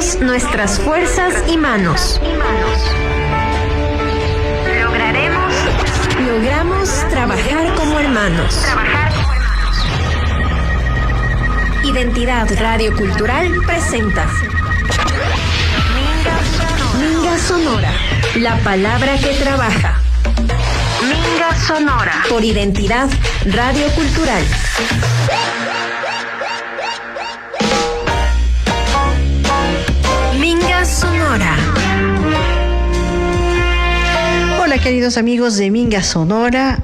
Unamos nuestras fuerzas y manos. Logramos trabajar como hermanos. Identidad Radio Cultural presenta Minga Sonora, la palabra que trabaja. Minga Sonora, por Identidad Radio Cultural. Minga Sonora. Hola queridos amigos de Minga Sonora,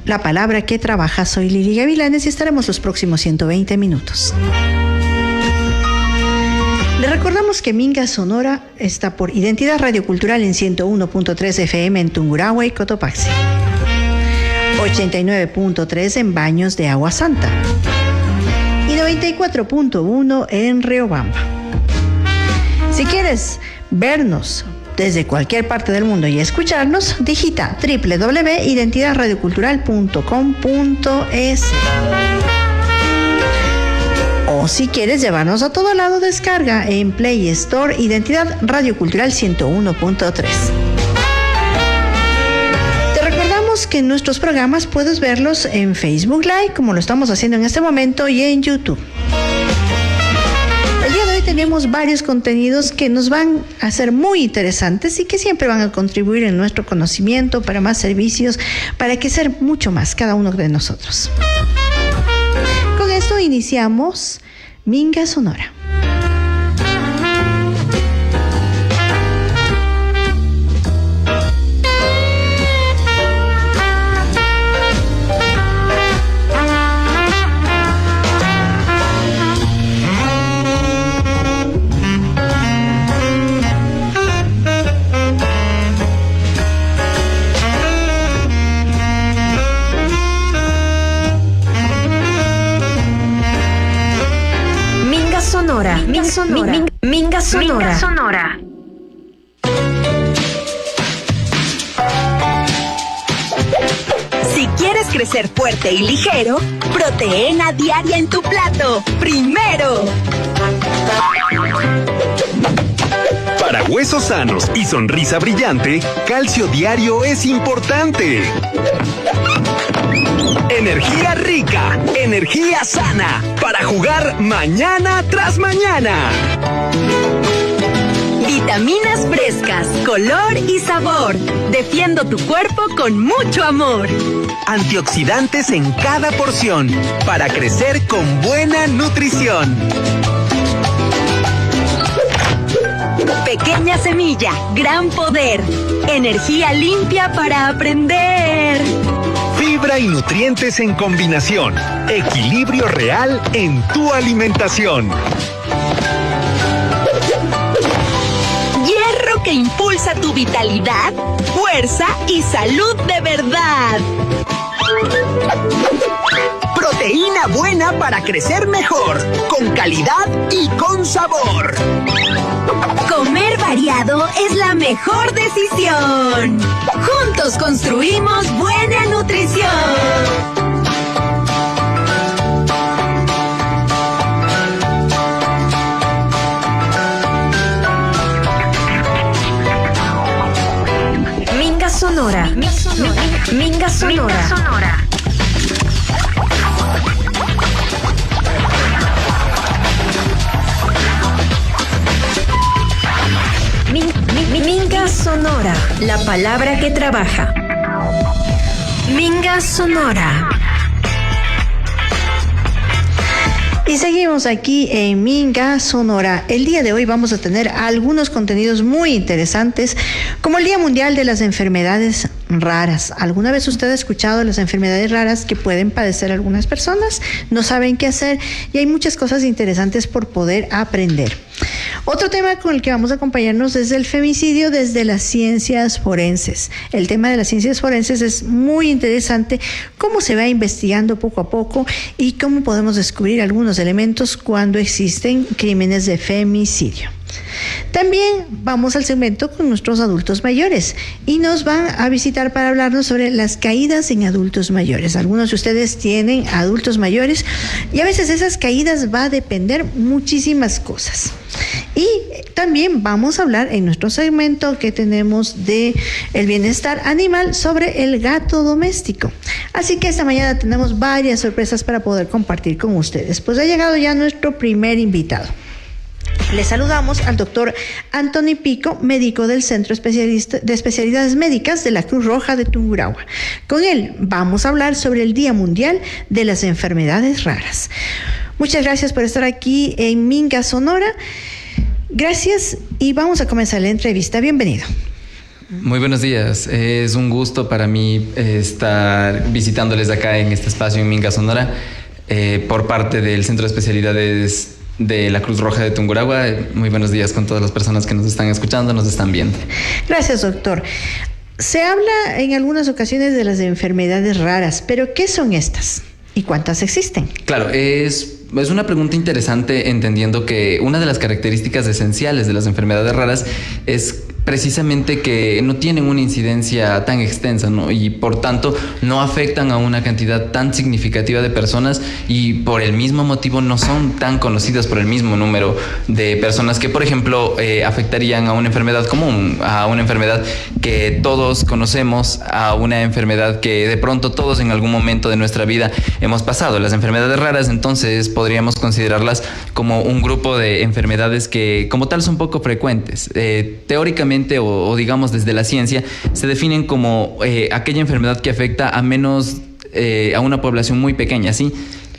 la palabra que trabaja. Soy Lili Gavilanes y estaremos los próximos 120 minutos. Le recordamos que Minga Sonora está por Identidad Radio Cultural en 101.3 FM en Tungurahua y Cotopaxi, 89.3 en Baños de Agua Santa y 94.1 en Riobamba. Si quieres vernos desde cualquier parte del mundo y escucharnos, digita www.identidadradiocultural.com.es. O si quieres llevarnos a todo lado, descarga en Play Store Identidad Radio Cultural 101.3. Te recordamos que en nuestros programas puedes verlos en Facebook Live, como lo estamos haciendo en este momento, y en YouTube. El día de hoy tenemos varios contenidos que nos van a ser muy interesantes y que siempre van a contribuir en nuestro conocimiento para más servicios, para crecer mucho más cada uno de nosotros. Con esto iniciamos Minga Sonora. Minga Sonora. Si quieres crecer fuerte y ligero, proteína diaria en tu plato. Primero. Para huesos sanos y sonrisa brillante, calcio diario es importante. Energía rica, energía sana, para jugar mañana tras mañana. Vitaminas frescas, color y sabor. Defiendo tu cuerpo con mucho amor. Antioxidantes en cada porción, para crecer con buena nutrición. Pequeña semilla, gran poder. Energía limpia para aprender. Fibra y nutrientes en combinación. Equilibrio real en tu alimentación. Hierro que impulsa tu vitalidad, fuerza y salud de verdad. Proteína buena para crecer mejor, con calidad y con sabor. Comer variado es la mejor decisión. Juntos construimos buena nutrición. Minga Sonora. Minga Sonora. Minga Sonora, la palabra que trabaja. Minga Sonora. Y seguimos aquí en Minga Sonora. El día de hoy vamos a tener algunos contenidos muy interesantes, como el Día Mundial de las Enfermedades Raras. ¿Alguna vez usted ha escuchado las enfermedades raras que pueden padecer algunas personas? No saben qué hacer y hay muchas cosas interesantes por poder aprender. Otro tema con el que vamos a acompañarnos es el femicidio desde las ciencias forenses. El tema de las ciencias forenses es muy interesante, cómo se va investigando poco a poco y cómo podemos descubrir algunos elementos cuando existen crímenes de femicidio. También vamos al segmento con nuestros adultos mayores y nos van a visitar para hablarnos sobre las caídas en adultos mayores. Algunos de ustedes tienen adultos mayores y a veces esas caídas va a depender muchísimas cosas. Y también vamos a hablar en nuestro segmento que tenemos de el bienestar animal sobre el gato doméstico. Así que esta mañana tenemos varias sorpresas para poder compartir con ustedes. Pues ha llegado ya nuestro primer invitado. Le saludamos al doctor Anthony Pico, médico del Centro de Especialidades Médicas de la Cruz Roja de Tungurahua. Con él vamos a hablar sobre el Día Mundial de las Enfermedades Raras. Muchas gracias por estar aquí en Minga, Sonora. Gracias y vamos a comenzar la entrevista. Bienvenido. Muy buenos días. Es un gusto para mí estar visitándoles acá en este espacio en Minga, Sonora, por parte del Centro de Especialidades de la Cruz Roja de Tungurahua. Muy buenos días con todas las personas que nos están escuchando, nos están viendo. Gracias, doctor. Se habla en algunas ocasiones de las enfermedades raras, pero ¿qué son estas y cuántas existen? Claro, es una pregunta interesante, entendiendo que una de las características esenciales de las enfermedades raras es precisamente que no tienen una incidencia tan extensa, ¿no? Y por tanto no afectan a una cantidad tan significativa de personas, y por el mismo motivo no son tan conocidas por el mismo número de personas que, por ejemplo, afectarían a una enfermedad común, a una enfermedad que todos conocemos, a una enfermedad que de pronto todos en algún momento de nuestra vida hemos pasado. Las enfermedades raras, entonces, podríamos considerarlas como un grupo de enfermedades que como tal son poco frecuentes. Teóricamente o digamos desde la ciencia se definen como aquella enfermedad que afecta a a una población muy pequeña, ¿sí?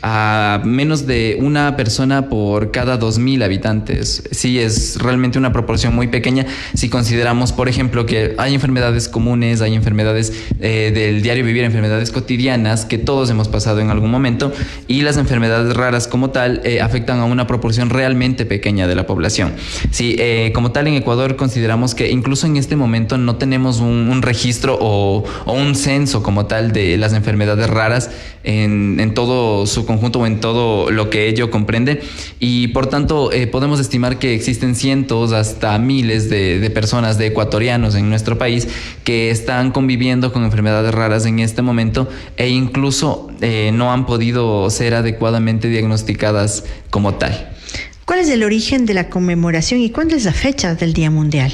A menos de una persona por cada 2,000 habitantes. Sí, es realmente una proporción muy pequeña si consideramos, por ejemplo, que hay enfermedades comunes, hay enfermedades del diario vivir, enfermedades cotidianas que todos hemos pasado en algún momento, y las enfermedades raras como tal afectan a una proporción realmente pequeña de la población. Sí, como tal en Ecuador consideramos que incluso en este momento no tenemos un registro o un censo como tal de las enfermedades raras en todo su conjunto o en todo lo que ello comprende, y por tanto podemos estimar que existen cientos hasta miles de personas, de ecuatorianos en nuestro país, que están conviviendo con enfermedades raras en este momento e incluso no han podido ser adecuadamente diagnosticadas como tal. ¿Cuál es el origen de la conmemoración y cuándo es la fecha del Día Mundial?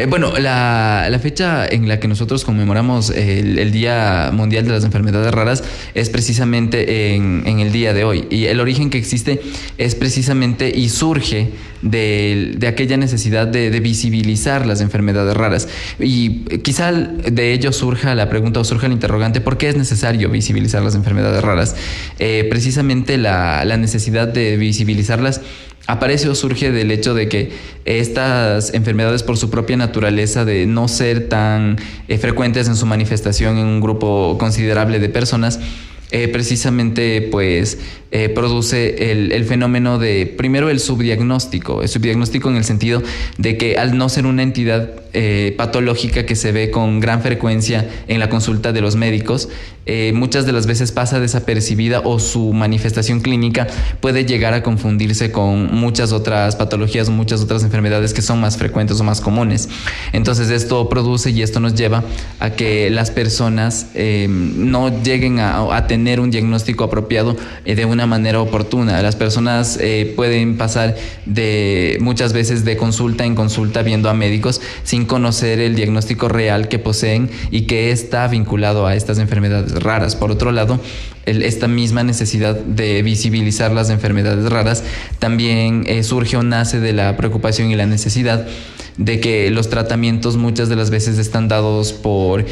Bueno, la fecha en la que nosotros conmemoramos el Día Mundial de las Enfermedades Raras es precisamente en el día de hoy. Y el origen que existe es precisamente y surge de aquella necesidad de visibilizar las enfermedades raras. Y quizá de ello surja la pregunta o surja el interrogante: ¿por qué es necesario visibilizar las enfermedades raras? Precisamente la necesidad de visibilizarlas aparece o surge del hecho de que estas enfermedades, por su propia naturaleza de no ser tan frecuentes en su manifestación en un grupo considerable de personas, precisamente pues produce el fenómeno de, primero, el subdiagnóstico en el sentido de que al no ser una entidad patológica que se ve con gran frecuencia en la consulta de los médicos, muchas de las veces pasa desapercibida, o su manifestación clínica puede llegar a confundirse con muchas otras patologías, muchas otras enfermedades que son más frecuentes o más comunes. Entonces esto produce y esto nos lleva a que las personas no lleguen a tener un diagnóstico apropiado de una manera oportuna. Las personas pueden pasar muchas veces de consulta en consulta viendo a médicos sin conocer el diagnóstico real que poseen y que está vinculado a estas enfermedades raras. Por otro lado, esta misma necesidad de visibilizar las enfermedades raras también surge o nace de la preocupación y la necesidad de que los tratamientos muchas de las veces están dados por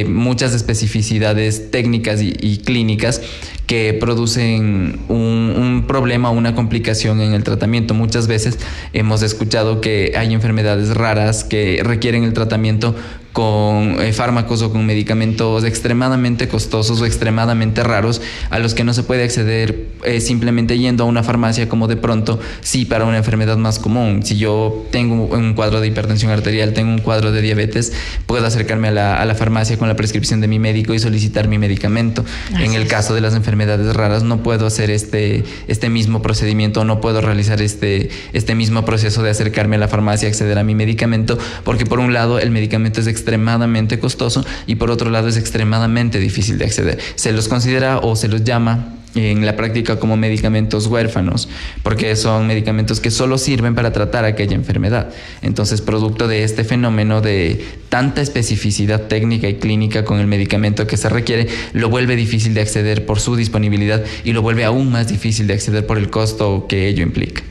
muchas especificidades técnicas y clínicas que producen un problema o una complicación en el tratamiento. Muchas veces hemos escuchado que hay enfermedades raras que requieren el tratamiento con fármacos o con medicamentos extremadamente costosos o extremadamente raros, a los que no se puede acceder simplemente yendo a una farmacia, como de pronto sí para una enfermedad más común. Si yo tengo un cuadro de hipertensión arterial, tengo un cuadro de diabetes, puedo acercarme a la farmacia con la prescripción de mi médico y solicitar mi medicamento. En el caso de las enfermedades raras no puedo hacer este mismo procedimiento, no puedo realizar este mismo proceso de acercarme a la farmacia, acceder a mi medicamento, porque por un lado el medicamento es extremadamente costoso y por otro lado es extremadamente difícil de acceder. Se los considera o se los llama en la práctica como medicamentos huérfanos, porque son medicamentos que solo sirven para tratar aquella enfermedad. Entonces, producto de este fenómeno de tanta especificidad técnica y clínica con el medicamento que se requiere, lo vuelve difícil de acceder por su disponibilidad y lo vuelve aún más difícil de acceder por el costo que ello implica.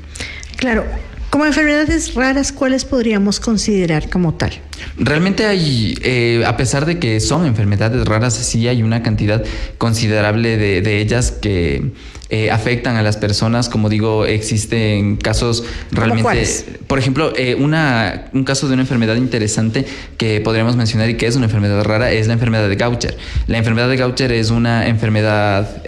Claro. Como enfermedades raras, ¿cuáles podríamos considerar como tal? Realmente hay, a pesar de que son enfermedades raras, sí hay una cantidad considerable de ellas que afectan a las personas. Como digo, existen casos realmente... ¿Cuáles? Por ejemplo, un caso de una enfermedad interesante que podríamos mencionar y que es una enfermedad rara es la enfermedad de Gaucher. La enfermedad de Gaucher es una enfermedad...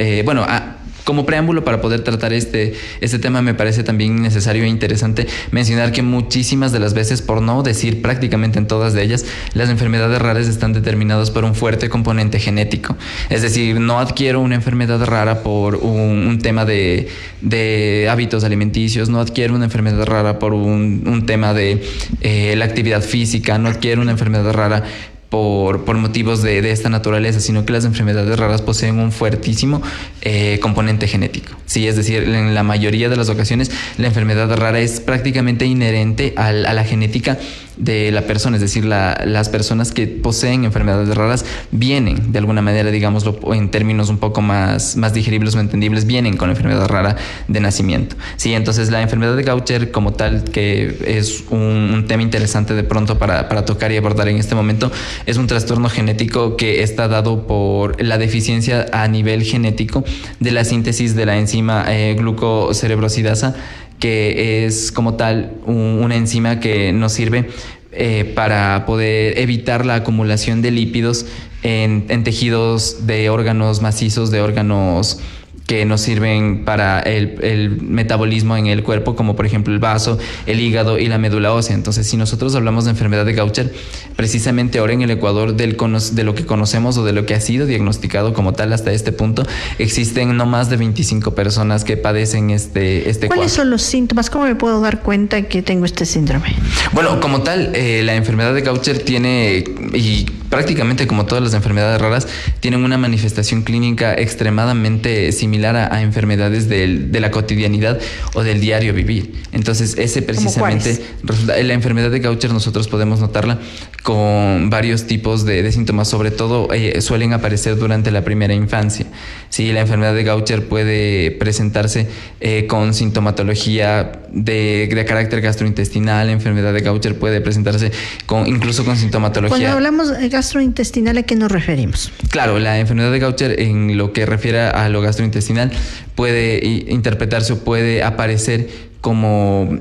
Como preámbulo para poder tratar este tema, me parece también necesario e interesante mencionar que muchísimas de las veces, por no decir prácticamente en todas de ellas, las enfermedades raras están determinadas por un fuerte componente genético. Es decir, no adquiero una enfermedad rara por un tema de hábitos alimenticios, no adquiero una enfermedad rara por un tema de la actividad física, no adquiero una enfermedad rara por motivos de esta naturaleza, sino que las enfermedades raras poseen un fuertísimo componente genético. Sí, es decir, en la mayoría de las ocasiones la enfermedad rara es prácticamente inherente a la genética de la persona, es decir, las personas que poseen enfermedades raras vienen, de alguna manera, digámoslo en términos un poco más digeribles o entendibles, vienen con la enfermedad rara de nacimiento. Sí, entonces la enfermedad de Gaucher como tal, que es un tema interesante de pronto para tocar y abordar en este momento, es un trastorno genético que está dado por la deficiencia a nivel genético de la síntesis de la enzima glucocerebrosidasa, que es como tal una enzima que nos sirve para poder evitar la acumulación de lípidos en tejidos de órganos macizos, de órganos que nos sirven para el metabolismo en el cuerpo, como por ejemplo el vaso, el hígado y la médula ósea. Entonces, si nosotros hablamos de enfermedad de Gaucher, precisamente ahora en el Ecuador, de lo que conocemos o de lo que ha sido diagnosticado como tal hasta este punto, existen no más de 25 personas que padecen este cuadro. ¿Cuáles son los síntomas? ¿Cómo me puedo dar cuenta que tengo este síndrome? Bueno, como tal, la enfermedad de Gaucher tiene, y prácticamente como todas las enfermedades raras, tienen una manifestación clínica extremadamente similar a enfermedades de la cotidianidad o del diario vivir. Entonces, ese precisamente resulta, la enfermedad de Gaucher nosotros podemos notarla con varios tipos de síntomas, sobre todo suelen aparecer durante la primera infancia. Sí, la enfermedad de Gaucher puede presentarse con sintomatología de carácter gastrointestinal. La enfermedad de Gaucher puede presentarse incluso con sintomatología... Cuando hablamos de gastrointestinal, ¿a qué nos referimos? Claro, la enfermedad de Gaucher, en lo que refiere a lo gastrointestinal, puede interpretarse o puede aparecer como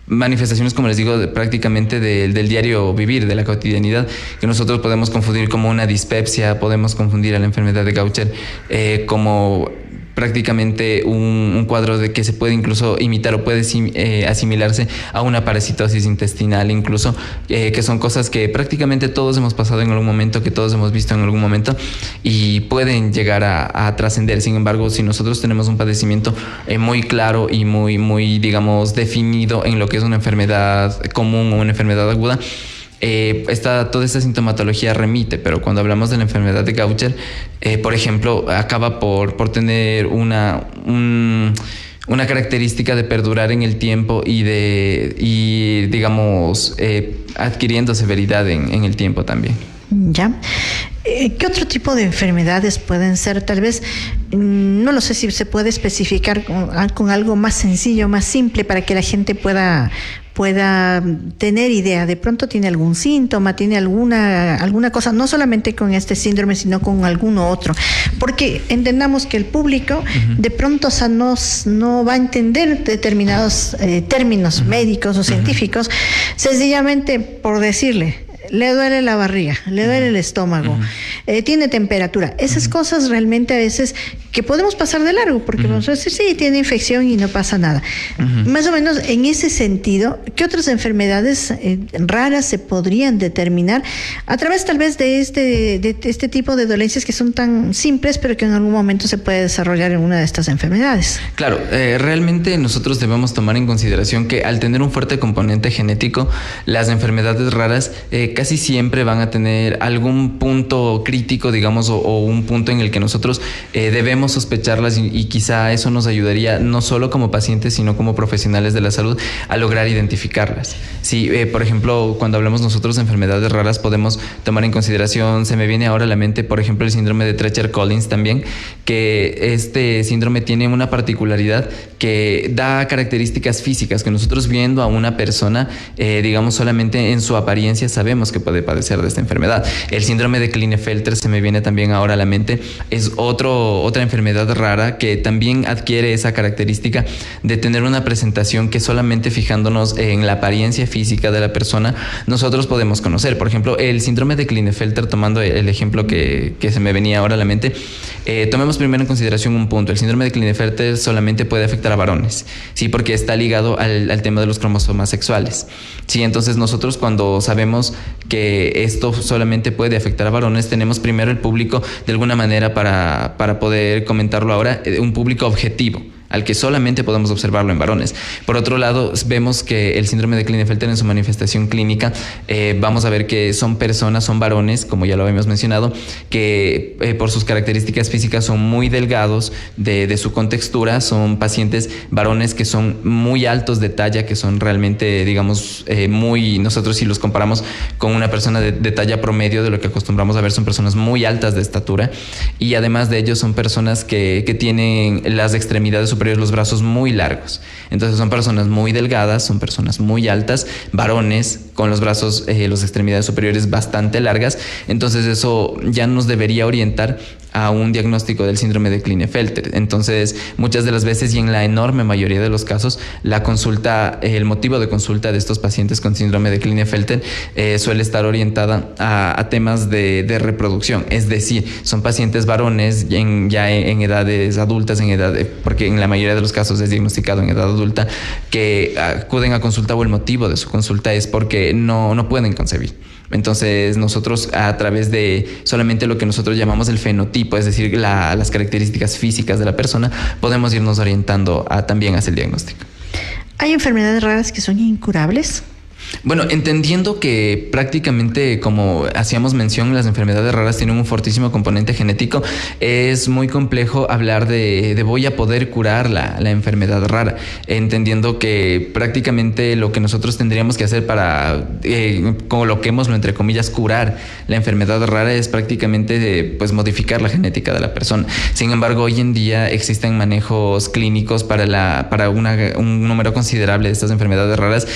manifestaciones, como les digo, prácticamente del diario vivir, de la cotidianidad, que nosotros podemos confundir como una dispepsia, podemos confundir a la enfermedad de Gaucher como prácticamente un cuadro de que se puede incluso imitar o puede asimilarse a una parasitosis intestinal, incluso, que son cosas que prácticamente todos hemos pasado en algún momento, que todos hemos visto en algún momento y pueden llegar a trascender. Sin embargo, si nosotros tenemos un padecimiento muy claro y muy, digamos, definido en lo que es una enfermedad común o una enfermedad aguda, toda esta sintomatología remite, pero cuando hablamos de la enfermedad de Gaucher, por ejemplo, acaba por tener una característica de perdurar en el tiempo y digamos, adquiriendo severidad en el tiempo también. Ya. ¿Qué otro tipo de enfermedades pueden ser? Tal vez, no lo sé si se puede especificar con algo más sencillo, más simple, para que la gente pueda tener idea. De pronto tiene algún síntoma, tiene alguna cosa, no solamente con este síndrome, sino con alguno otro. Porque entendamos que el público de pronto no va a entender determinados términos médicos o científicos, sencillamente por decirle: le duele la barriga, le duele el estómago, tiene temperatura. Esas cosas realmente a veces que podemos pasar de largo, porque vamos a decir, sí, tiene infección y no pasa nada. Más o menos en ese sentido, ¿qué otras enfermedades raras se podrían determinar a través tal vez de este tipo de dolencias que son tan simples, pero que en algún momento se puede desarrollar en una de estas enfermedades? Claro, realmente nosotros debemos tomar en consideración que al tener un fuerte componente genético, las enfermedades raras casi siempre van a tener algún punto crítico, digamos, o un punto en el que nosotros debemos sospecharlas y quizá eso nos ayudaría no solo como pacientes, sino como profesionales de la salud a lograr identificarlas. Sí, por ejemplo, cuando hablamos nosotros de enfermedades raras, podemos tomar en consideración, se me viene ahora a la mente, por ejemplo, el síndrome de Treacher-Collins también, que este síndrome tiene una particularidad que da características físicas que nosotros viendo a una persona, digamos, solamente en su apariencia sabemos que puede padecer de esta enfermedad. El síndrome de Klinefelter se me viene también ahora a la mente, es otra enfermedad rara que también adquiere esa característica de tener una presentación que solamente fijándonos en la apariencia física de la persona nosotros podemos conocer. Por ejemplo, el síndrome de Klinefelter, tomando el ejemplo que se me venía ahora a la mente, tomemos primero en consideración un punto. El síndrome de Klinefelter solamente puede afectar a varones, sí, porque está ligado al tema de los cromosomas sexuales. Sí, entonces nosotros cuando sabemos que esto solamente puede afectar a varones, tenemos primero el público de alguna manera para poder comentarlo ahora, un público objetivo, al que solamente podemos observarlo en varones. Por otro lado, vemos que el síndrome de Klinefelter en su manifestación clínica, vamos a ver que son varones, como ya lo habíamos mencionado, que por sus características físicas son muy delgados de su contextura, son pacientes varones que son muy altos de talla, que son realmente, digamos, nosotros si los comparamos con una persona de talla promedio de lo que acostumbramos a ver, son personas muy altas de estatura, y además de ello son personas que tienen las extremidades superiores, los brazos muy largos. Entonces son personas muy delgadas, son personas muy altas, varones con los brazos, las extremidades superiores bastante largas. Entonces eso ya nos debería orientar a un diagnóstico del síndrome de Klinefelter. Entonces, muchas de las veces y en la enorme mayoría de los casos, la consulta, el motivo de consulta de estos pacientes con síndrome de Klinefelter suele estar orientada a temas de reproducción. Es decir, son pacientes varones ya en edades adultas, porque en la mayoría de los casos es diagnosticado en edad adulta, que acuden a consulta o el motivo de su consulta es porque no pueden concebir. Entonces nosotros a través de solamente lo que nosotros llamamos el fenotipo, es decir, las características físicas de la persona, podemos irnos orientando también hacia el diagnóstico. ¿Hay enfermedades raras que son incurables? Bueno, entendiendo que prácticamente, como hacíamos mención, las enfermedades raras tienen un fortísimo componente genético, es muy complejo hablar de voy a poder curar la enfermedad rara, entendiendo que prácticamente lo que nosotros tendríamos que hacer para, coloquémoslo entre comillas, curar la enfermedad rara es prácticamente pues modificar la genética de la persona. Sin embargo, hoy en día existen manejos clínicos para un número considerable de estas enfermedades raras.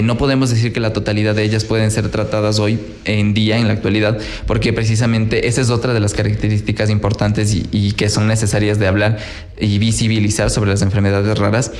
No podemos decir que la totalidad de ellas pueden ser tratadas hoy en día, en la actualidad, porque precisamente esa es otra de las características importantes y que son necesarias de hablar y visibilizar sobre las enfermedades raras,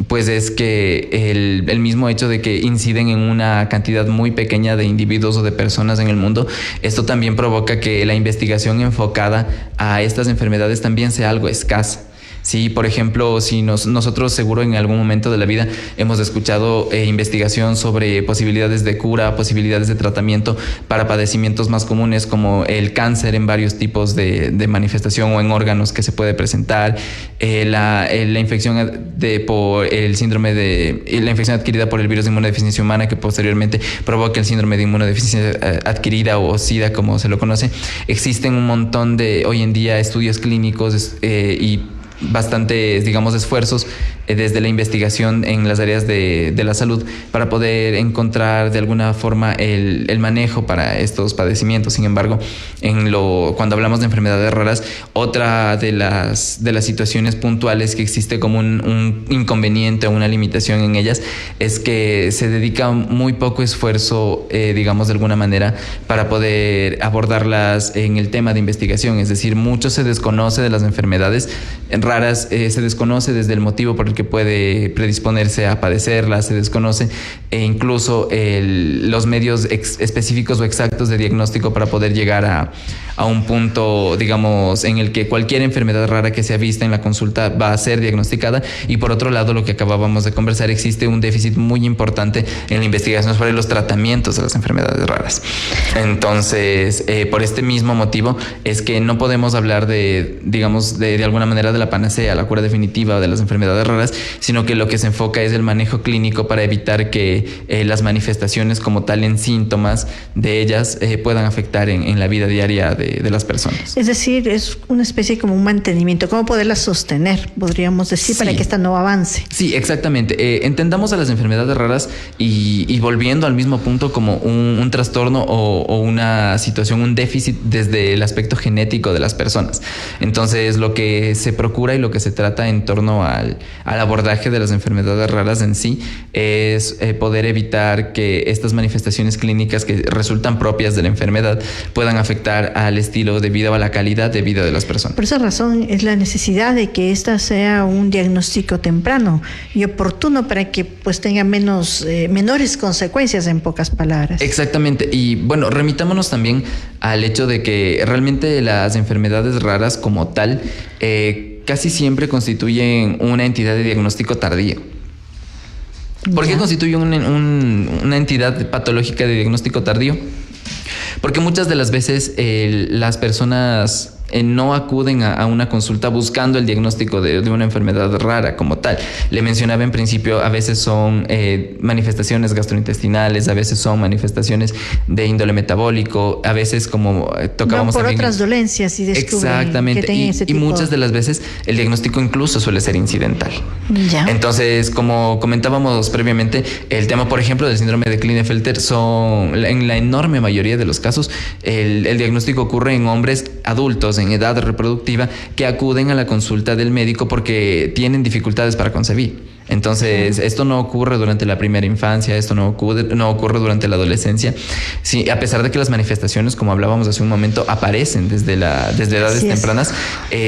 pues es que el mismo hecho de que inciden en una cantidad muy pequeña de individuos o de personas en el mundo, esto también provoca que la investigación enfocada a estas enfermedades también sea algo escasa. Sí, por ejemplo, si nosotros seguro en algún momento de la vida hemos escuchado investigación sobre posibilidades de cura, posibilidades de tratamiento para padecimientos más comunes como el cáncer en varios tipos de manifestación o en órganos que se puede presentar, la infección por el síndrome la infección adquirida por el virus de inmunodeficiencia humana que posteriormente provoca el síndrome de inmunodeficiencia adquirida o SIDA como se lo conoce. Existen un montón de hoy en día estudios clínicos y bastantes, digamos, esfuerzos desde la investigación en las áreas de la salud para poder encontrar de alguna forma el manejo para estos padecimientos. Sin embargo, cuando hablamos de enfermedades raras, otra de las situaciones puntuales que existe como un inconveniente o una limitación en ellas es que se dedica muy poco esfuerzo, digamos, de alguna manera para poder abordarlas en el tema de investigación. Es decir, mucho se desconoce de las enfermedades raras, se desconoce desde el motivo por el que puede predisponerse a padecerlas, se desconoce incluso los medios específicos o exactos de diagnóstico para poder llegar a un punto, digamos, en el que cualquier enfermedad rara que sea vista en la consulta va a ser diagnosticada. Y por otro lado, lo que acabábamos de conversar, existe un déficit muy importante en la investigación sobre los tratamientos de las enfermedades raras. Entonces, por este mismo motivo es que no podemos hablar de alguna manera de la panacea, la cura definitiva de las enfermedades raras, sino que lo que se enfoca es el manejo clínico para evitar que las manifestaciones como tal en síntomas de ellas puedan afectar en la vida diaria de las personas. Es decir, es una especie como un mantenimiento, cómo poderla sostener, podríamos decir, Sí. para que esta no avance. Sí, exactamente. Entendamos a las enfermedades raras y volviendo al mismo punto como un trastorno o una situación, un déficit desde el aspecto genético de las personas. Entonces, lo que se procura y lo que se trata en torno al abordaje de las enfermedades raras en sí es poder evitar que estas manifestaciones clínicas que resultan propias de la enfermedad puedan afectar al estilo de vida o a la calidad de vida de las personas. Por esa razón es la necesidad de que esta sea un diagnóstico temprano y oportuno para que pues tenga menores consecuencias, en pocas palabras. Exactamente. Y bueno, remitámonos también al hecho de que realmente las enfermedades raras como tal casi siempre constituyen una entidad de diagnóstico tardío. ¿Por qué constituye una entidad patológica de diagnóstico tardío? Porque muchas de las veces las personas no acuden a una consulta buscando el diagnóstico de una enfermedad rara como tal. Le mencionaba en principio, a veces son manifestaciones gastrointestinales, a veces son manifestaciones de índole metabólico, a veces como tocábamos van por también, otras dolencias y descubren exactamente, que tienen ese y tipo. muchas de las veces el diagnóstico incluso suele ser incidental. Ya. Entonces, como comentábamos previamente, el tema, por ejemplo, del síndrome de Klinefelter en la enorme mayoría de los casos, el diagnóstico ocurre en hombres adultos en edad reproductiva que acuden a la consulta del médico porque tienen dificultades para concebir. Entonces, esto no ocurre durante la primera infancia, esto no ocurre durante la adolescencia. Sí, a pesar de que las manifestaciones, como hablábamos hace un momento, aparecen desde edades tempranas,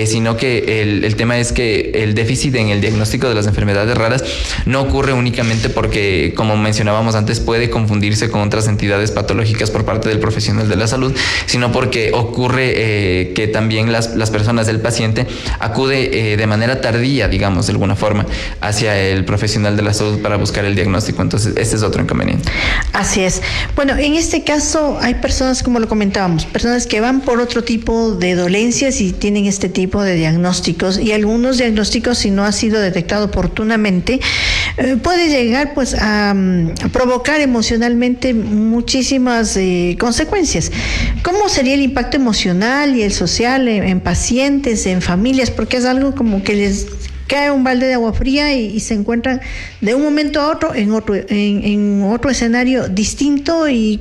sino que el tema es que el déficit en el diagnóstico de las enfermedades raras no ocurre únicamente porque, como mencionábamos antes, puede confundirse con otras entidades patológicas por parte del profesional de la salud, sino porque ocurre que también las personas, el paciente, acude de manera tardía, digamos, de alguna forma, hacia el profesional de la salud para buscar el diagnóstico. Entonces, este es otro inconveniente. Así es. Bueno, en este caso hay personas, como lo comentábamos, personas que van por otro tipo de dolencias y tienen este tipo de diagnósticos, y algunos diagnósticos, si no ha sido detectado oportunamente, puede llegar pues a provocar emocionalmente muchísimas consecuencias. ¿Cómo sería el impacto emocional y el social en pacientes, en familias? Porque es algo como que les cae un balde de agua fría y se encuentran de un momento a otro en otro escenario distinto y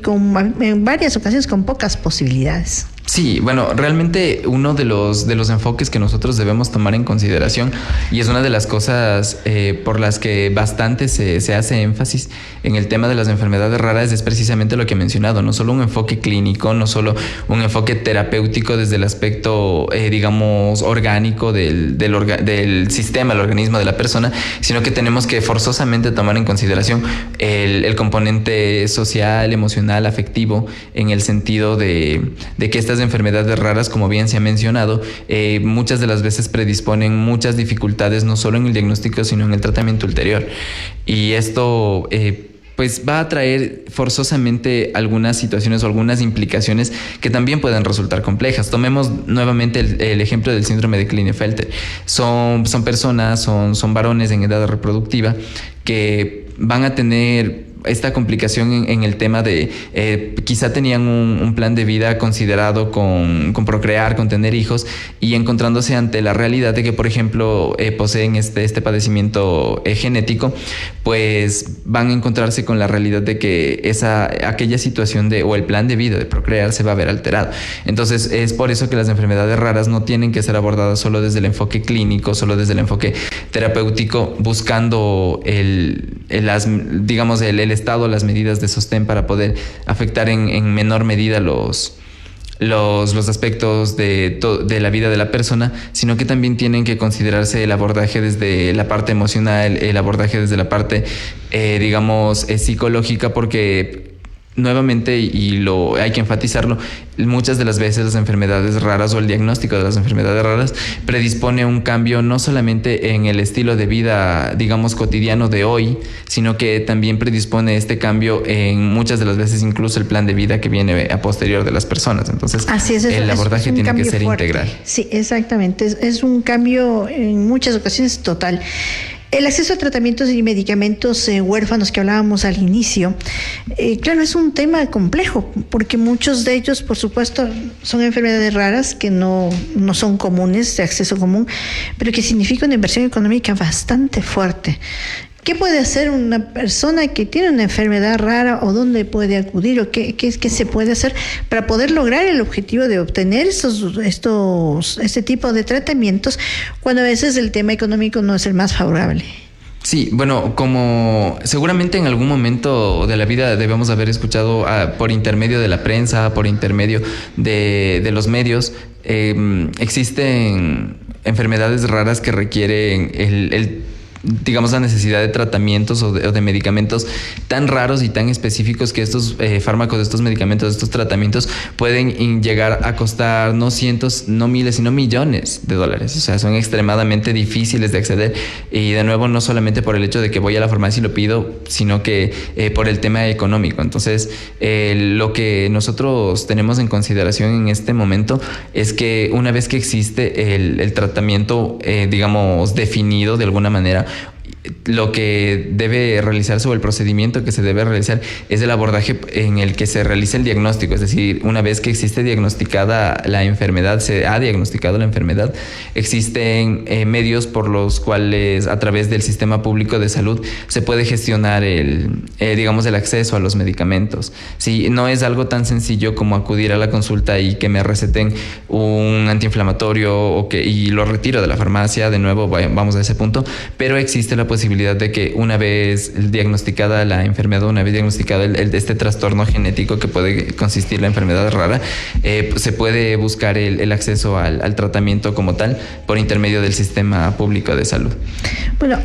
en varias ocasiones con pocas posibilidades. Sí, bueno, realmente uno de los enfoques que nosotros debemos tomar en consideración, y es una de las cosas por las que bastante se hace énfasis en el tema de las enfermedades raras, es precisamente lo que he mencionado, no solo un enfoque clínico, no solo un enfoque terapéutico desde el aspecto, digamos, orgánico del sistema, el organismo de la persona, sino que tenemos que forzosamente tomar en consideración el componente social, emocional, afectivo, en el sentido de que estas enfermedades raras, como bien se ha mencionado, muchas de las veces predisponen muchas dificultades, no solo en el diagnóstico, sino en el tratamiento ulterior. Y esto pues va a traer forzosamente algunas situaciones o algunas implicaciones que también pueden resultar complejas. Tomemos nuevamente el ejemplo del síndrome de Klinefelter. Son personas, son varones en edad reproductiva que van a tener esta complicación en el tema de quizá tenían un plan de vida considerado con procrear, con tener hijos, y encontrándose ante la realidad de que, por ejemplo, poseen este padecimiento genético, pues van a encontrarse con la realidad de que aquella situación o el plan de vida de procrear se va a ver alterado. Entonces, es por eso que las enfermedades raras no tienen que ser abordadas solo desde el enfoque clínico, solo desde el enfoque terapéutico, buscando el estado, las medidas de sostén para poder afectar en menor medida los aspectos de la vida de la persona, sino que también tienen que considerarse el abordaje desde la parte emocional, el abordaje desde la parte, psicológica, porque nuevamente, hay que enfatizarlo, muchas de las veces las enfermedades raras o el diagnóstico de las enfermedades raras predispone a un cambio no solamente en el estilo de vida, digamos, cotidiano de hoy, sino que también predispone este cambio en muchas de las veces incluso el plan de vida que viene a posterior de las personas. Entonces, así es, el abordaje tiene que ser fuerte. integral. Sí, exactamente. Es un cambio en muchas ocasiones total. El acceso a tratamientos y medicamentos huérfanos que hablábamos al inicio, claro, es un tema complejo, porque muchos de ellos, por supuesto, son enfermedades raras que no son comunes, de acceso común, pero que significa una inversión económica bastante fuerte. ¿Qué puede hacer una persona que tiene una enfermedad rara o dónde puede acudir o qué se puede hacer para poder lograr el objetivo de obtener este tipo de tratamientos cuando a veces el tema económico no es el más favorable? Sí, bueno, como seguramente en algún momento de la vida debemos haber escuchado por intermedio de la prensa, por intermedio de los medios, existen enfermedades raras que requieren digamos, la necesidad de tratamientos o de medicamentos tan raros y tan específicos que estos fármacos, estos medicamentos, estos tratamientos pueden llegar a costar no cientos, no miles, sino millones de dólares. O sea, son extremadamente difíciles de acceder y de nuevo no solamente por el hecho de que voy a la farmacia y lo pido, sino que por el tema económico. Entonces, lo que nosotros tenemos en consideración en este momento es que una vez que existe el tratamiento, digamos, definido de alguna manera, lo que debe realizarse o el procedimiento que se debe realizar es el abordaje en el que se realiza el diagnóstico. Es decir, una vez que existe diagnosticada la enfermedad, se ha diagnosticado la enfermedad, existen medios por los cuales a través del sistema público de salud se puede gestionar digamos, el acceso a los medicamentos. Sí, no es algo tan sencillo como acudir a la consulta y que me receten un antiinflamatorio y lo retiro de la farmacia. De nuevo, vamos a ese punto, pero existe la posibilidad de que una vez diagnosticada la enfermedad, una vez diagnosticado este trastorno genético que puede consistir la enfermedad rara, se puede buscar el acceso al tratamiento como tal por intermedio del sistema público de salud. Bueno,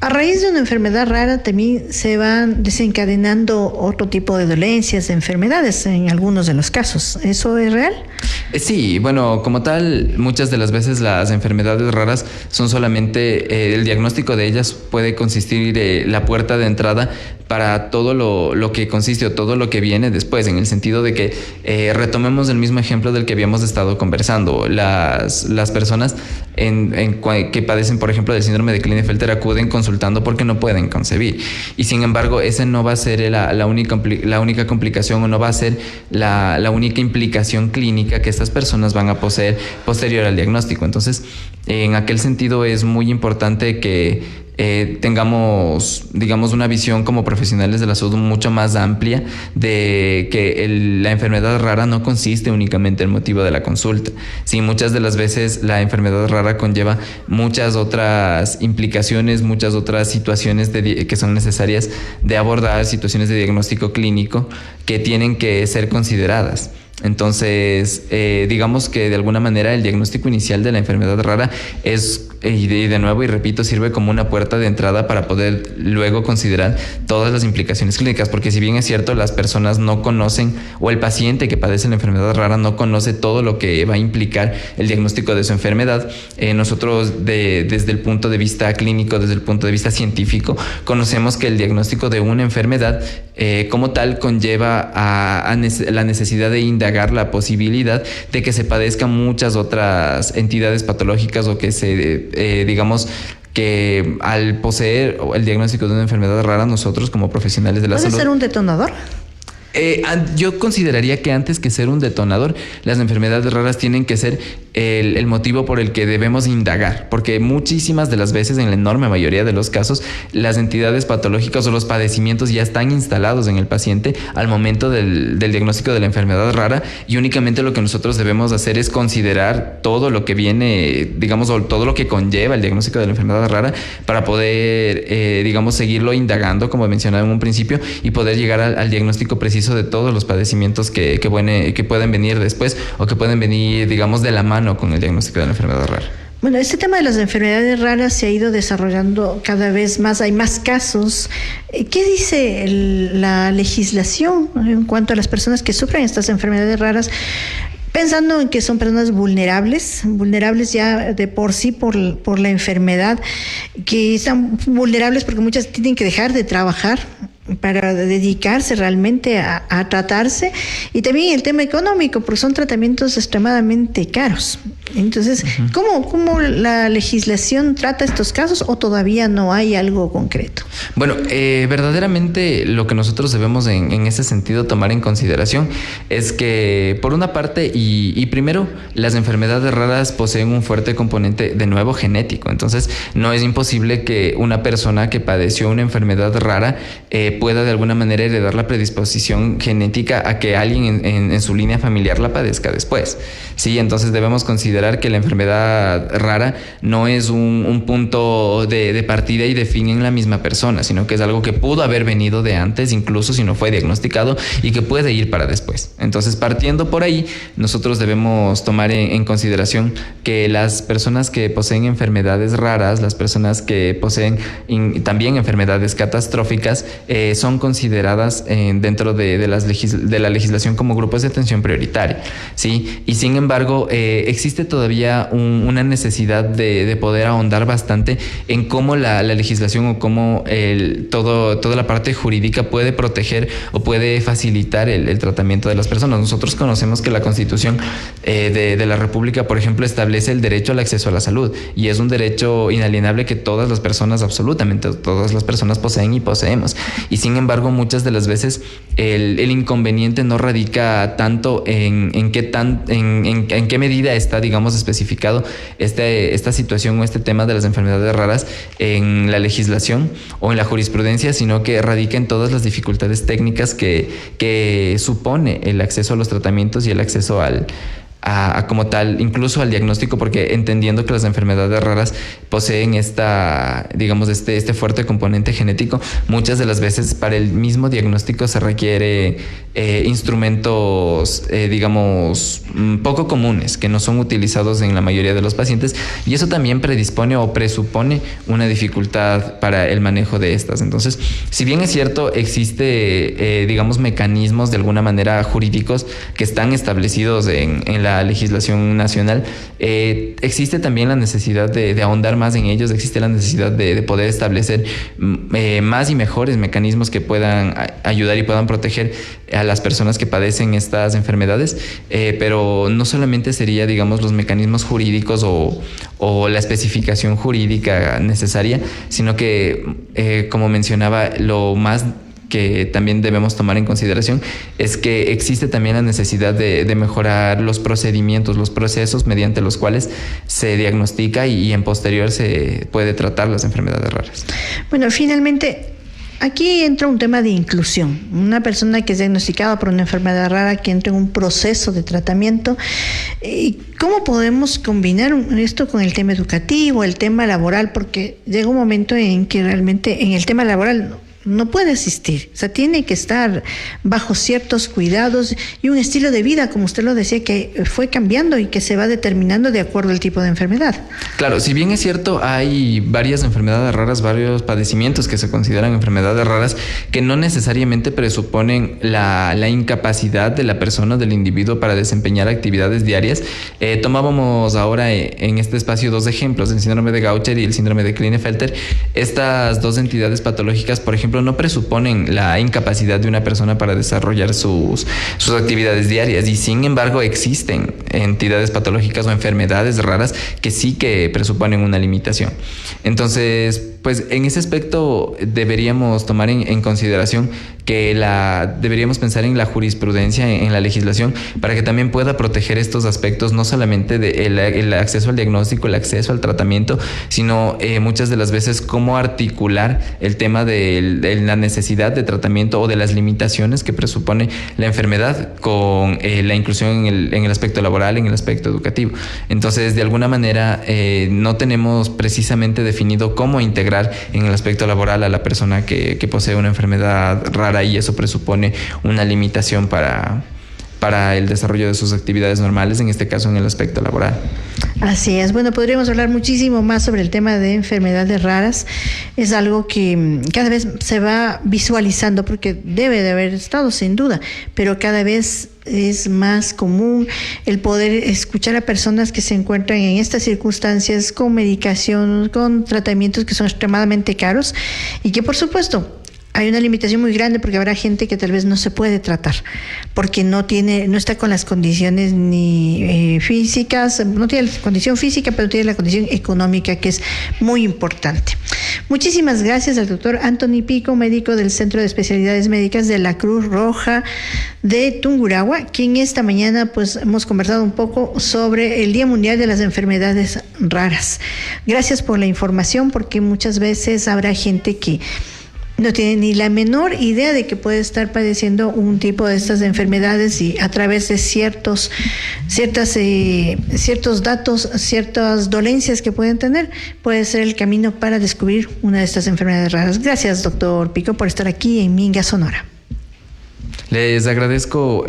a raíz de una enfermedad rara también se van desencadenando otro tipo de dolencias, de enfermedades en algunos de los casos. ¿Eso es real? Sí, bueno, como tal, muchas de las veces las enfermedades raras son solamente, el diagnóstico de ellas puede consistir la puerta de entrada para todo lo que consiste o todo lo que viene después, en el sentido de que retomemos el mismo ejemplo del que habíamos estado conversando. Las personas que padecen, por ejemplo, del síndrome de Klinefelter acuden consultando porque no pueden concebir. Y sin embargo, ese no va a ser la única complicación o no va a ser la única implicación clínica que estas personas van a poseer posterior al diagnóstico. Entonces, en aquel sentido es muy importante que tengamos, digamos, una visión como profesionales de la salud mucho más amplia de que la enfermedad rara no consiste únicamente en el motivo de la consulta. Sí, muchas de las veces la enfermedad rara conlleva muchas otras implicaciones, muchas otras situaciones que son necesarias de abordar, situaciones de diagnóstico clínico que tienen que ser consideradas. Entonces, digamos que de alguna manera el diagnóstico inicial de la enfermedad rara es, y de nuevo y repito, sirve como una puerta de entrada para poder luego considerar todas las implicaciones clínicas, porque si bien es cierto, las personas no conocen, o el paciente que padece la enfermedad rara no conoce todo lo que va a implicar el diagnóstico de su enfermedad, nosotros desde el punto de vista clínico, desde el punto de vista científico, conocemos que el diagnóstico de una enfermedad como tal conlleva a la necesidad de indagar la posibilidad de que se padezcan muchas otras entidades patológicas o que digamos que al poseer el diagnóstico de una enfermedad rara, nosotros como profesionales de la salud... ¿Puede ser un detonador? Yo consideraría que antes que ser un detonador, las enfermedades raras tienen que ser el motivo por el que debemos indagar, porque muchísimas de las veces, en la enorme mayoría de los casos, las entidades patológicas o los padecimientos ya están instalados en el paciente al momento del diagnóstico de la enfermedad rara, y únicamente lo que nosotros debemos hacer es considerar todo lo que viene, digamos, o todo lo que conlleva el diagnóstico de la enfermedad rara para poder, digamos, seguirlo indagando, como mencionaba en un principio, y poder llegar al diagnóstico preciso de todos los padecimientos que pueden venir después o que pueden venir, digamos, de la mano con el diagnóstico de la enfermedad rara. Bueno, este tema de las enfermedades raras se ha ido desarrollando cada vez más, hay más casos. ¿Qué dice la legislación en cuanto a las personas que sufren estas enfermedades raras? Pensando en que son personas vulnerables ya de por sí por la enfermedad, que están vulnerables porque muchas tienen que dejar de trabajar para dedicarse realmente a tratarse, y también el tema económico, porque son tratamientos extremadamente caros. Entonces, ¿cómo la legislación trata estos casos, o todavía no hay algo concreto? Bueno, verdaderamente lo que nosotros debemos en ese sentido tomar en consideración es que, por una parte, y primero, las enfermedades raras poseen un fuerte componente de nuevo genético. Entonces, no es imposible que una persona que padeció una enfermedad rara pueda de alguna manera heredar la predisposición genética a que alguien en su línea familiar la padezca después. Sí, entonces debemos considerar que la enfermedad rara no es un punto de partida y de fin en la misma persona, sino que es algo que pudo haber venido de antes, incluso si no fue diagnosticado, y que puede ir para después. Entonces, partiendo por ahí, nosotros debemos tomar en consideración que las personas que poseen enfermedades raras, las personas que poseen también enfermedades catastróficas, son consideradas dentro de la legislación como grupos de atención prioritaria, ¿sí? Y sin embargo, existe todavía una necesidad de poder ahondar bastante en cómo la legislación o cómo toda la parte jurídica puede proteger o puede facilitar el tratamiento de las personas. Nosotros conocemos que la Constitución de la República, por ejemplo, establece el derecho al acceso a la salud, y es un derecho inalienable que todas las personas, absolutamente todas las personas, poseen y poseemos. Y sin embargo, muchas de las veces el inconveniente no radica tanto en qué medida está, digamos, especificado esta situación o este tema de las enfermedades raras en la legislación o en la jurisprudencia, sino que radica en todas las dificultades técnicas que supone el acceso a los tratamientos y el acceso a como tal, incluso al diagnóstico, porque entendiendo que las enfermedades raras poseen este fuerte componente genético, muchas de las veces para el mismo diagnóstico se requiere instrumentos, poco comunes, que no son utilizados en la mayoría de los pacientes, y eso también predispone o presupone una dificultad para el manejo de estas. Entonces, si bien es cierto, existe, mecanismos de alguna manera jurídicos que están establecidos en la legislación nacional, existe también la necesidad de ahondar más en ellos, existe la necesidad de poder establecer más y mejores mecanismos que puedan ayudar y puedan proteger a las personas que padecen estas enfermedades, pero no solamente sería, los mecanismos jurídicos o la especificación jurídica necesaria, sino que, como mencionaba, lo más que también debemos tomar en consideración es que existe también la necesidad de mejorar los procedimientos, los procesos mediante los cuales se diagnostica y en posterior se puede tratar las enfermedades raras. Bueno, finalmente, aquí entra un tema de inclusión. Una persona que es diagnosticada por una enfermedad rara, que entra en un proceso de tratamiento, ¿cómo podemos combinar esto con el tema educativo, el tema laboral? Porque llega un momento en que realmente en el tema laboral no puede asistir, o sea, tiene que estar bajo ciertos cuidados y un estilo de vida, como usted lo decía, que fue cambiando y que se va determinando de acuerdo al tipo de enfermedad. Claro, si bien es cierto, hay varias enfermedades raras, varios padecimientos que se consideran enfermedades raras que no necesariamente presuponen la incapacidad de la persona, del individuo, para desempeñar actividades diarias. Tomábamos ahora en este espacio dos ejemplos, el síndrome de Gaucher y el síndrome de Klinefelter. Estas dos entidades patológicas, por ejemplo, no presuponen la incapacidad de una persona para desarrollar sus actividades diarias, y sin embargo existen entidades patológicas o enfermedades raras que sí que presuponen una limitación. Entonces, pues en ese aspecto deberíamos tomar en consideración que deberíamos pensar en la jurisprudencia, en la legislación, para que también pueda proteger estos aspectos, no solamente el acceso al diagnóstico, el acceso al tratamiento, sino muchas de las veces cómo articular el tema de la necesidad de tratamiento o de las limitaciones que presupone la enfermedad con la inclusión en el aspecto laboral, en el aspecto educativo. Entonces, de alguna manera, no tenemos precisamente definido cómo integrar en el aspecto laboral a la persona que posee una enfermedad rara, y eso presupone una limitación para el desarrollo de sus actividades normales, en este caso en el aspecto laboral. Así es. Bueno, podríamos hablar muchísimo más sobre el tema de enfermedades raras. Es algo que cada vez se va visualizando porque debe de haber estado sin duda, pero cada vez es más común el poder escuchar a personas que se encuentran en estas circunstancias con medicación, con tratamientos que son extremadamente caros y que por supuesto hay una limitación muy grande porque habrá gente que tal vez no se puede tratar porque no está con las condiciones ni físicas, no tiene la condición física, pero tiene la condición económica que es muy importante. Muchísimas gracias al doctor Anthony Pico, médico del Centro de Especialidades Médicas de la Cruz Roja de Tungurahua, quien esta mañana pues hemos conversado un poco sobre el Día Mundial de las Enfermedades Raras. Gracias por la información porque muchas veces habrá gente que no tiene ni la menor idea de que puede estar padeciendo un tipo de estas enfermedades y a través de ciertos datos, ciertas dolencias que pueden tener, puede ser el camino para descubrir una de estas enfermedades raras. Gracias, doctor Pico, por estar aquí en Minga, Sonora. Les agradezco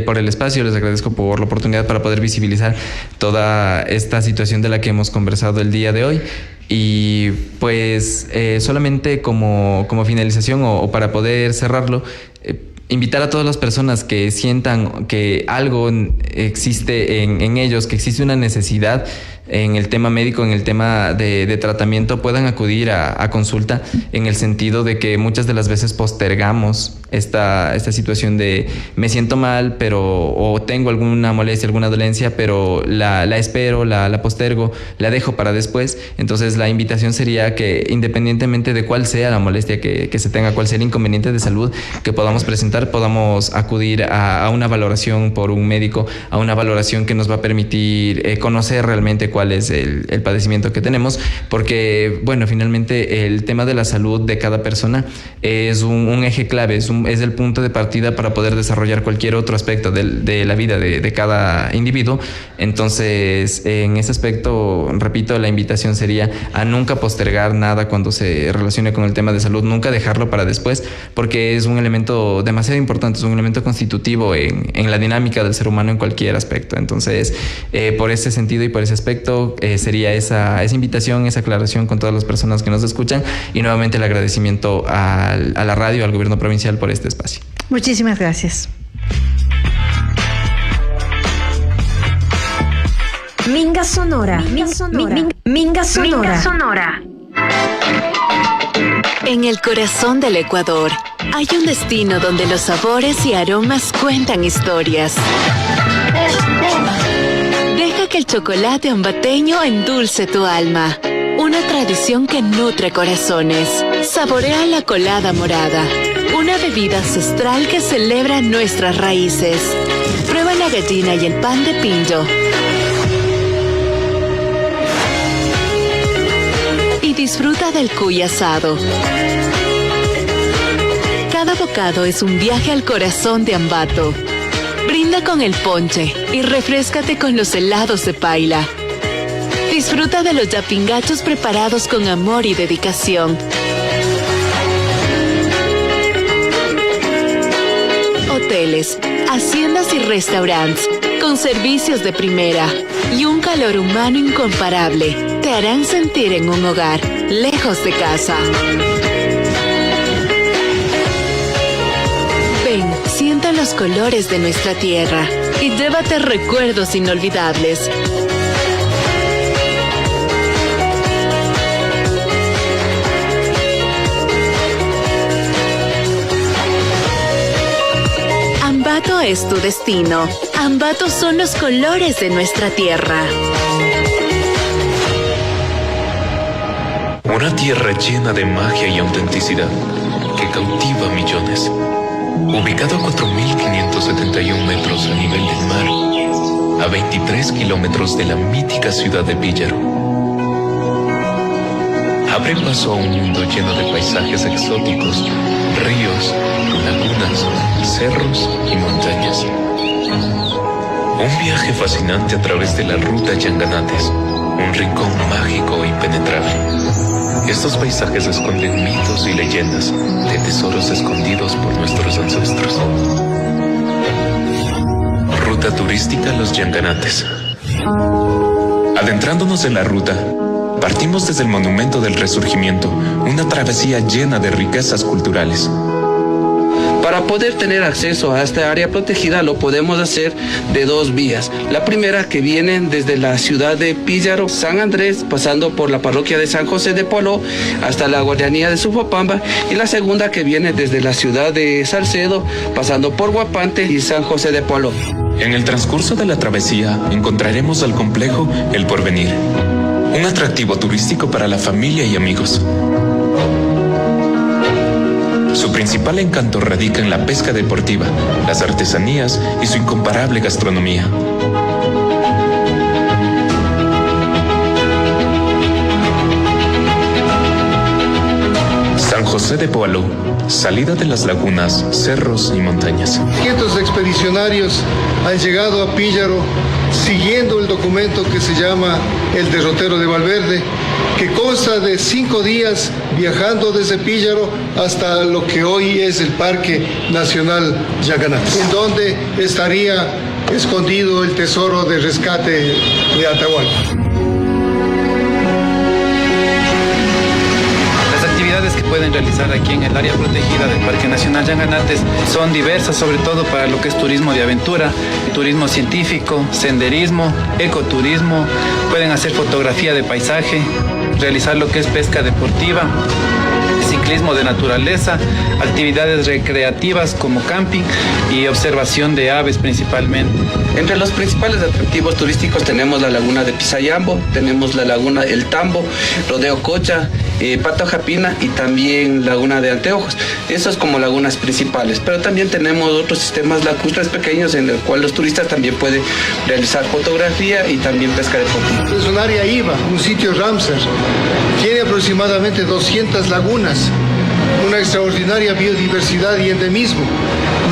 por el espacio, les agradezco por la oportunidad para poder visibilizar toda esta situación de la que hemos conversado el día de hoy. Y pues solamente como finalización o para poder cerrarlo, invitar a todas las personas que sientan que algo existe en ellos, que existe una necesidad en el tema médico, en el tema de tratamiento, puedan acudir a consulta, en el sentido de que muchas de las veces postergamos esta situación de me siento mal, o tengo alguna molestia, alguna dolencia, pero la espero, la postergo, la dejo para después. Entonces la invitación sería que independientemente de cuál sea la molestia que se tenga, cuál sea el inconveniente de salud que podamos presentar, podamos acudir a una valoración por un médico, a una valoración que nos va a permitir conocer realmente cuál es el padecimiento que tenemos, porque bueno, finalmente el tema de la salud de cada persona es un eje clave, es el punto de partida para poder desarrollar cualquier otro aspecto de la vida de cada individuo. Entonces, en ese aspecto, repito, la invitación sería a nunca postergar nada cuando se relacione con el tema de salud, nunca dejarlo para después, porque es un elemento demasiado importante, es un elemento constitutivo en la dinámica del ser humano en cualquier aspecto. Entonces, por ese sentido y por ese aspecto, sería esa invitación, esa aclaración con todas las personas que nos escuchan, y nuevamente el agradecimiento a la radio, al gobierno provincial por este espacio. Muchísimas gracias. Minga Sonora. Minga Sonora. En el corazón del Ecuador hay un destino donde los sabores y aromas cuentan historias. Deja que el chocolate ambateño endulce tu alma. Una tradición que nutre corazones. Saborea la colada morada, una bebida ancestral que celebra nuestras raíces. Prueba la gallina y el pan de pincho. Y disfruta del cuy asado. Cada bocado es un viaje al corazón de Ambato. Brinda con el ponche y refréscate con los helados de paila. Disfruta de los yapingachos preparados con amor y dedicación. Hoteles, haciendas y restaurantes con servicios de primera y un calor humano incomparable te harán sentir en un hogar lejos de casa. Ven, sienta los colores de nuestra tierra y llévate recuerdos inolvidables. Ambato es tu destino. Ambato son los colores de nuestra tierra. Una tierra llena de magia y autenticidad que cautiva a millones. Ubicado a 4.571 metros a nivel del mar, a 23 kilómetros de la mítica ciudad de Píllaro. Abre paso a un mundo lleno de paisajes exóticos, ríos, lagunas, cerros y montañas. Un viaje fascinante a través de la ruta Yanganates, un rincón mágico e impenetrable. Estos paisajes esconden mitos y leyendas de tesoros escondidos por nuestros ancestros. Ruta turística Los Yanganates. Adentrándonos en la ruta, partimos desde el Monumento del Resurgimiento, una travesía llena de riquezas culturales. Para poder tener acceso a esta área protegida lo podemos hacer de dos vías. La primera, que viene desde la ciudad de Píllaro, San Andrés, pasando por la parroquia de San José de Pualó hasta la guardianía de Sufopamba, y la segunda, que viene desde la ciudad de Salcedo, pasando por Guapante y San José de Pualó. En el transcurso de la travesía encontraremos al complejo El Porvenir, un atractivo turístico para la familia y amigos. Su principal encanto radica en la pesca deportiva, las artesanías y su incomparable gastronomía. San José de Pualó, salida de las lagunas, cerros y montañas. Cientos de expedicionarios han llegado a Píllaro siguiendo el documento que se llama El Derrotero de Valverde, que consta de 5 días viajando desde Píllaro hasta lo que hoy es el Parque Nacional Yanganates, en donde estaría escondido el tesoro de rescate de Atahualpa. Las actividades que pueden realizar aquí en el área protegida del Parque Nacional Yanganates son diversas, sobre todo para lo que es turismo de aventura, turismo científico, senderismo, ecoturismo, pueden hacer fotografía de paisaje, realizar lo que es pesca deportiva, ciclismo de naturaleza, actividades recreativas como camping y observación de aves principalmente. Entre los principales atractivos turísticos tenemos la laguna de Pisayambo, tenemos la laguna El Tambo, Rodeo Cocha, Pato Japina y también laguna de Anteojos. Esas como lagunas principales, pero también tenemos otros sistemas lacustres pequeños en el cual los turistas también pueden realizar fotografía y también pesca deportiva. Es un área IVA, un sitio Ramsar, tiene aproximadamente 200 lagunas, una extraordinaria biodiversidad y endemismo,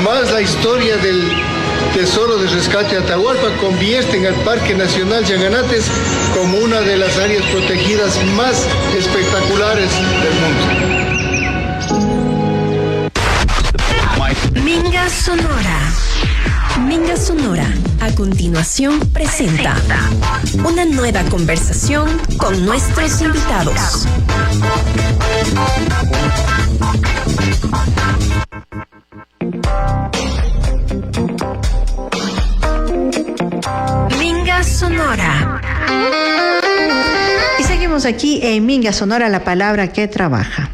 más la historia del tesoro de rescate Atahualpa convierten al Parque Nacional Yanganates como una de las áreas protegidas más espectaculares del mundo. Minga Sonora. Minga Sonora, a continuación presenta una nueva conversación con nuestros invitados. Minga Sonora. Y seguimos aquí en Minga Sonora, la palabra que trabaja.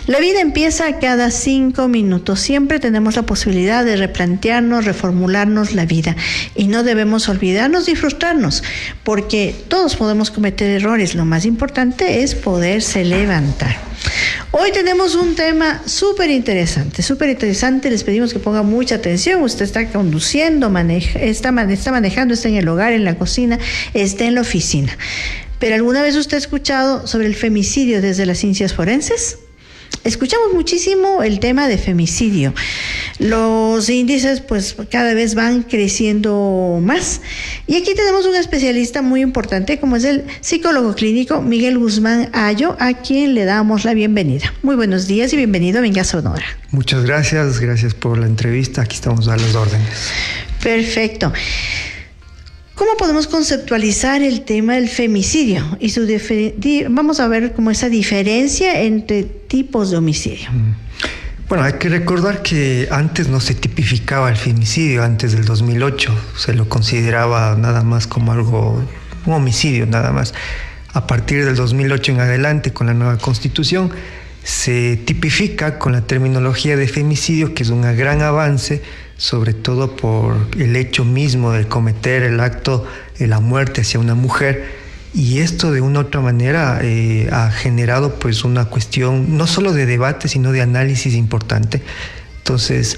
La vida empieza cada 5 minutos. Siempre tenemos la posibilidad de replantearnos, reformularnos la vida. Y no debemos olvidarnos y frustrarnos, porque todos podemos cometer errores. Lo más importante es poderse levantar. Hoy tenemos un tema súper interesante. Les pedimos que ponga mucha atención. Usted está conduciendo, está manejando, está en el hogar, en la cocina, está en la oficina. ¿Pero alguna vez usted ha escuchado sobre el femicidio desde las ciencias forenses? Escuchamos muchísimo el tema de femicidio. Los índices pues cada vez van creciendo más. Y aquí tenemos un especialista muy importante como es el psicólogo clínico Miguel Guzmán Ayo, a quien le damos la bienvenida. Muy buenos días y bienvenido a Minga Sonora. Muchas gracias por la entrevista. Aquí estamos a las órdenes. Perfecto. ¿Cómo podemos conceptualizar el tema del femicidio? Y vamos a ver cómo esa diferencia entre tipos de homicidio. Bueno, hay que recordar que antes no se tipificaba el femicidio, antes del 2008 se lo consideraba nada más como un homicidio nada más. A partir del 2008 en adelante, con la nueva Constitución, se tipifica con la terminología de femicidio, que es un gran avance, sobre todo por el hecho mismo de cometer el acto de la muerte hacia una mujer. Y esto de una u otra manera ha generado pues una cuestión no solo de debate, sino de análisis importante. Entonces,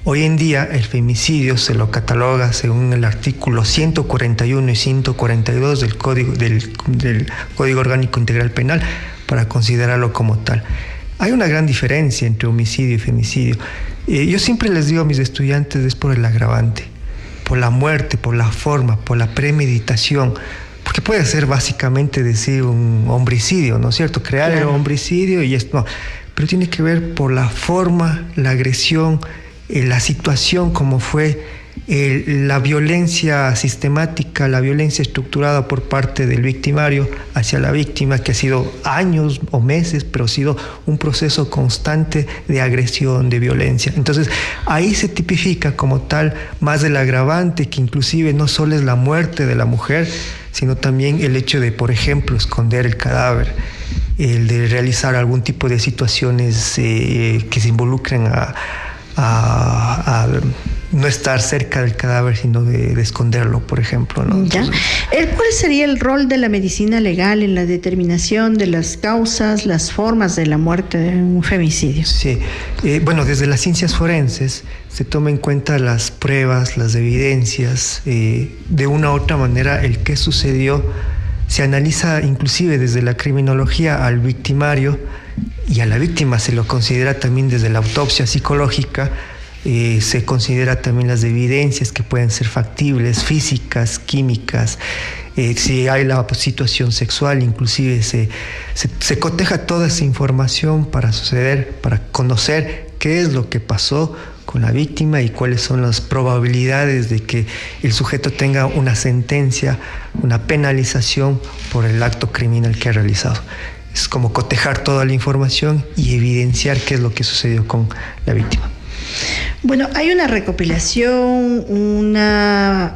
hoy en día el femicidio se lo cataloga según el artículo 141 y 142 del Código Orgánico Integral Penal para considerarlo como tal. Hay una gran diferencia entre homicidio y femicidio. Yo siempre les digo a mis estudiantes, es por el agravante, por la muerte, por la forma, por la premeditación, porque puede ser básicamente decir un homicidio, ¿no es cierto? Crear el homicidio y esto, no, pero tiene que ver por la forma, la agresión, la situación como fue la violencia sistemática, la violencia estructurada por parte del victimario hacia la víctima, que ha sido años o meses, pero ha sido un proceso constante de agresión, de violencia. Entonces, ahí se tipifica como tal más del agravante, que inclusive no solo es la muerte de la mujer, sino también el hecho de, por ejemplo, esconder el cadáver, el de realizar algún tipo de situaciones que se involucren a no estar cerca del cadáver, sino de esconderlo, por ejemplo, ¿no? ¿Ya? ¿Cuál sería el rol de la medicina legal en la determinación de las causas, las formas de la muerte de un femicidio? Sí, bueno, desde las ciencias forenses se toma en cuenta las pruebas, las evidencias, de una u otra manera el qué sucedió. Se analiza inclusive desde la criminología al victimario, y a la víctima se lo considera también desde la autopsia psicológica. Se considera también las evidencias que pueden ser factibles, físicas, químicas, si hay la situación sexual, inclusive se coteja toda esa información para conocer qué es lo que pasó con la víctima y cuáles son las probabilidades de que el sujeto tenga una sentencia, una penalización por el acto criminal que ha realizado. Es como cotejar toda la información y evidenciar qué es lo que sucedió con la víctima. Bueno, hay una recopilación, una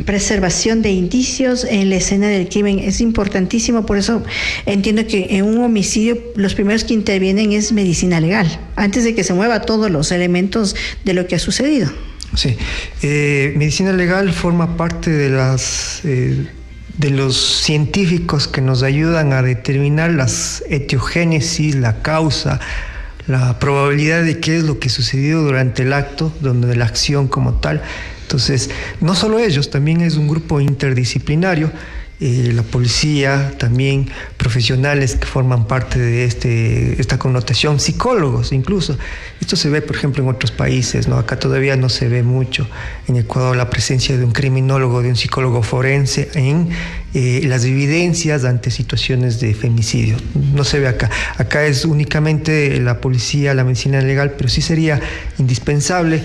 preservación de indicios en la escena del crimen. Es importantísimo, por eso entiendo que en un homicidio los primeros que intervienen es medicina legal, antes de que se muevan todos los elementos de lo que ha sucedido. Sí, medicina legal forma parte de los científicos que nos ayudan a determinar las etiogénesis, la causa, la probabilidad de qué es lo que sucedió durante el acto, de la acción como tal. Entonces, no solo ellos, también es un grupo interdisciplinario, la policía, también profesionales que forman parte de esta connotación, psicólogos incluso. Esto se ve, por ejemplo, en otros países, ¿no? Acá todavía no se ve mucho. En Ecuador, la presencia de un criminólogo, de un psicólogo forense en las evidencias ante situaciones de femicidio. No se ve acá. Acá es únicamente la policía, la medicina legal, pero sí sería indispensable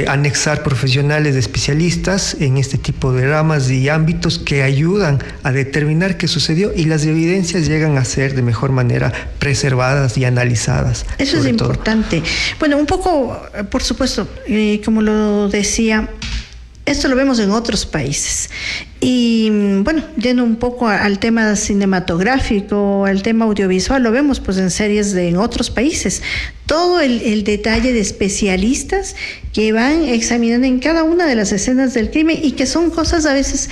anexar profesionales especialistas en este tipo de ramas y ámbitos que ayudan a determinar qué sucedió, y las evidencias llegan a ser de mejor manera preservadas y analizadas. Eso es importante. Bueno, un poco, por supuesto, como lo decía, esto lo vemos en otros países. Y bueno, yendo un poco al tema cinematográfico, al tema audiovisual, lo vemos pues en series en otros países. Todo el detalle de especialistas que van examinando en cada una de las escenas del crimen, y que son cosas a veces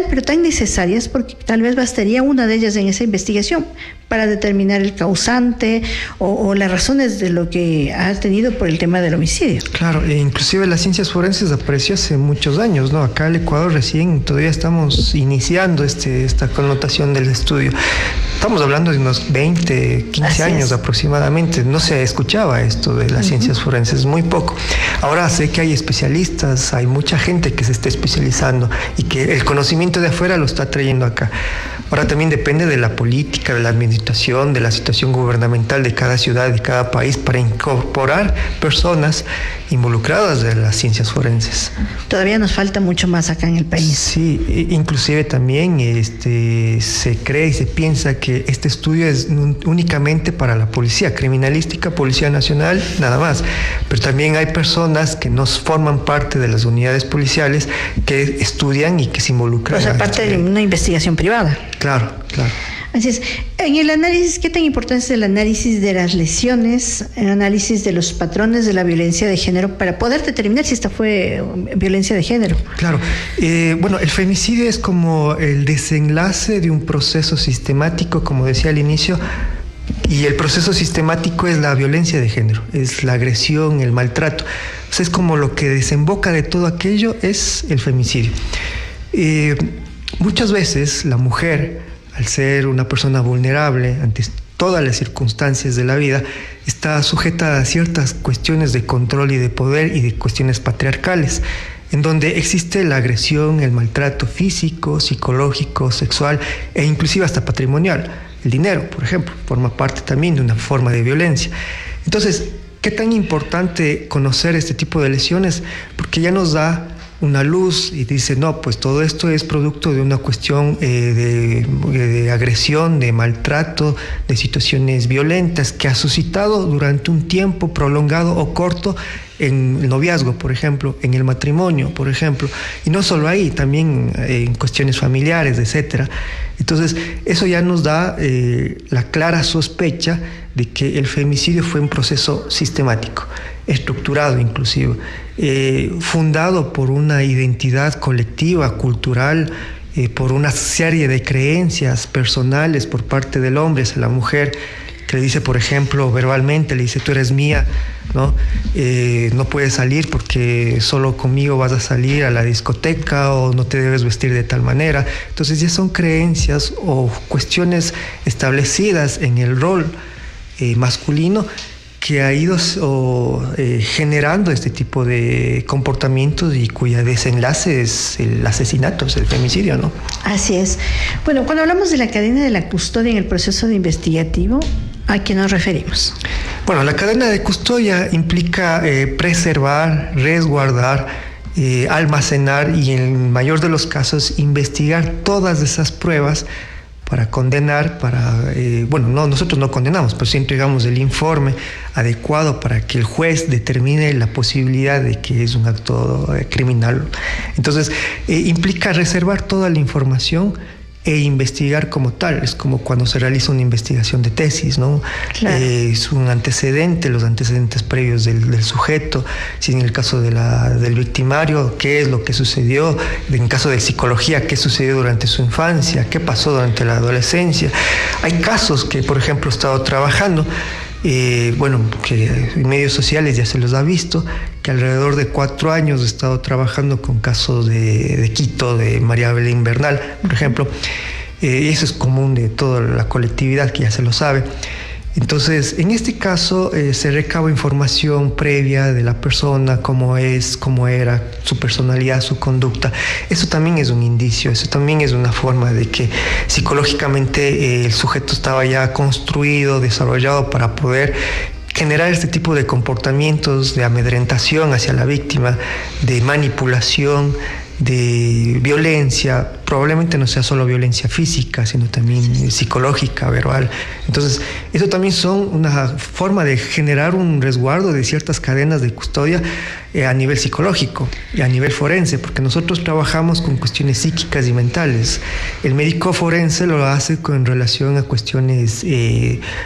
pero tan necesarias, porque tal vez bastaría una de ellas en esa investigación para determinar el causante o las razones de lo que ha tenido por el tema del homicidio. Claro, e inclusive las ciencias forenses apareció hace muchos años, ¿no? Acá en Ecuador recién todavía estamos iniciando esta connotación del estudio. Estamos hablando de unos 20, 15 años aproximadamente. No se escuchaba esto de las ciencias forenses, muy poco. Ahora sé que hay especialistas, hay mucha gente que se está especializando y que el conocimiento de afuera lo está trayendo acá. Ahora también depende de la política, de la administración, de la situación gubernamental de cada ciudad, de cada país, para incorporar personas involucradas de las ciencias forenses. Todavía nos falta mucho más acá en el país. Sí, inclusive también se cree y se piensa que este estudio es únicamente para la policía criminalística, Policía Nacional, nada más. Pero también hay personas que no forman parte de las unidades policiales que estudian y que se involucran. O sea, parte de una investigación privada. Claro, claro. Así es. En el análisis, ¿qué tan importante es el análisis de las lesiones, el análisis de los patrones de la violencia de género para poder determinar si esta fue violencia de género? Claro. Bueno, el femicidio es como el desenlace de un proceso sistemático, como decía al inicio, y el proceso sistemático es la violencia de género, es la agresión, el maltrato. O sea, es como lo que desemboca de todo aquello es el femicidio. Muchas veces la mujer, al ser una persona vulnerable ante todas las circunstancias de la vida, está sujeta a ciertas cuestiones de control y de poder y de cuestiones patriarcales, en donde existe la agresión, el maltrato físico, psicológico, sexual e inclusive hasta patrimonial. El dinero, por ejemplo, forma parte también de una forma de violencia. Entonces, ¿Qué tan importante conocer este tipo de lesiones? Porque ya nos da una luz y dice, no, pues todo esto es producto de una cuestión de agresión, de maltrato, de situaciones violentas que ha suscitado durante un tiempo prolongado o corto en el noviazgo, por ejemplo, en el matrimonio, por ejemplo, y no solo ahí, también en cuestiones familiares, etcétera. Entonces, eso ya nos da la clara sospecha de que el femicidio fue un proceso sistemático, estructurado inclusive, fundado por una identidad colectiva, cultural, por una serie de creencias personales por parte del hombre hacia la mujer, que le dice, por ejemplo, verbalmente, le dice, tú eres mía, ¿no? No puedes salir porque solo conmigo vas a salir a la discoteca, o no te debes vestir de tal manera. Entonces ya son creencias o cuestiones establecidas en el rol masculino que ha ido generando este tipo de comportamientos y cuya desenlace es el asesinato, es el femicidio, ¿no? Así es. Bueno, cuando hablamos de la cadena de la custodia en el proceso de investigativo, ¿a qué nos referimos? Bueno, la cadena de custodia implica preservar, resguardar, almacenar y en el mayor de los casos investigar todas esas pruebas para condenar, nosotros no condenamos, pero sí entregamos el informe adecuado para que el juez determine la posibilidad de que es un acto criminal. Entonces, implica reservar toda la información e investigar como tal. Es como cuando se realiza una investigación de tesis, ¿no? Claro. Es un antecedente, los antecedentes previos del sujeto, si en el caso del victimario, qué es lo que sucedió, en el caso de psicología, qué sucedió durante su infancia, qué pasó durante la adolescencia. Hay casos que, por ejemplo, he estado trabajando, que en medios sociales ya se los ha visto, que alrededor de 4 años he estado trabajando con casos de Quito, de María Belén Bernal, por ejemplo. Eso es común de toda la colectividad, que ya se lo sabe. Entonces, en este caso se recaba información previa de la persona, cómo es, cómo era, su personalidad, su conducta. Eso también es un indicio, eso también es una forma de que psicológicamente el sujeto estaba ya construido, desarrollado para poder generar este tipo de comportamientos de amedrentación hacia la víctima, de manipulación, de violencia. Probablemente no sea solo violencia física, sino también psicológica, verbal. Entonces, eso también son una forma de generar un resguardo de ciertas cadenas de custodia a nivel psicológico y a nivel forense, porque nosotros trabajamos con cuestiones psíquicas y mentales. El médico forense lo hace con relación a cuestiones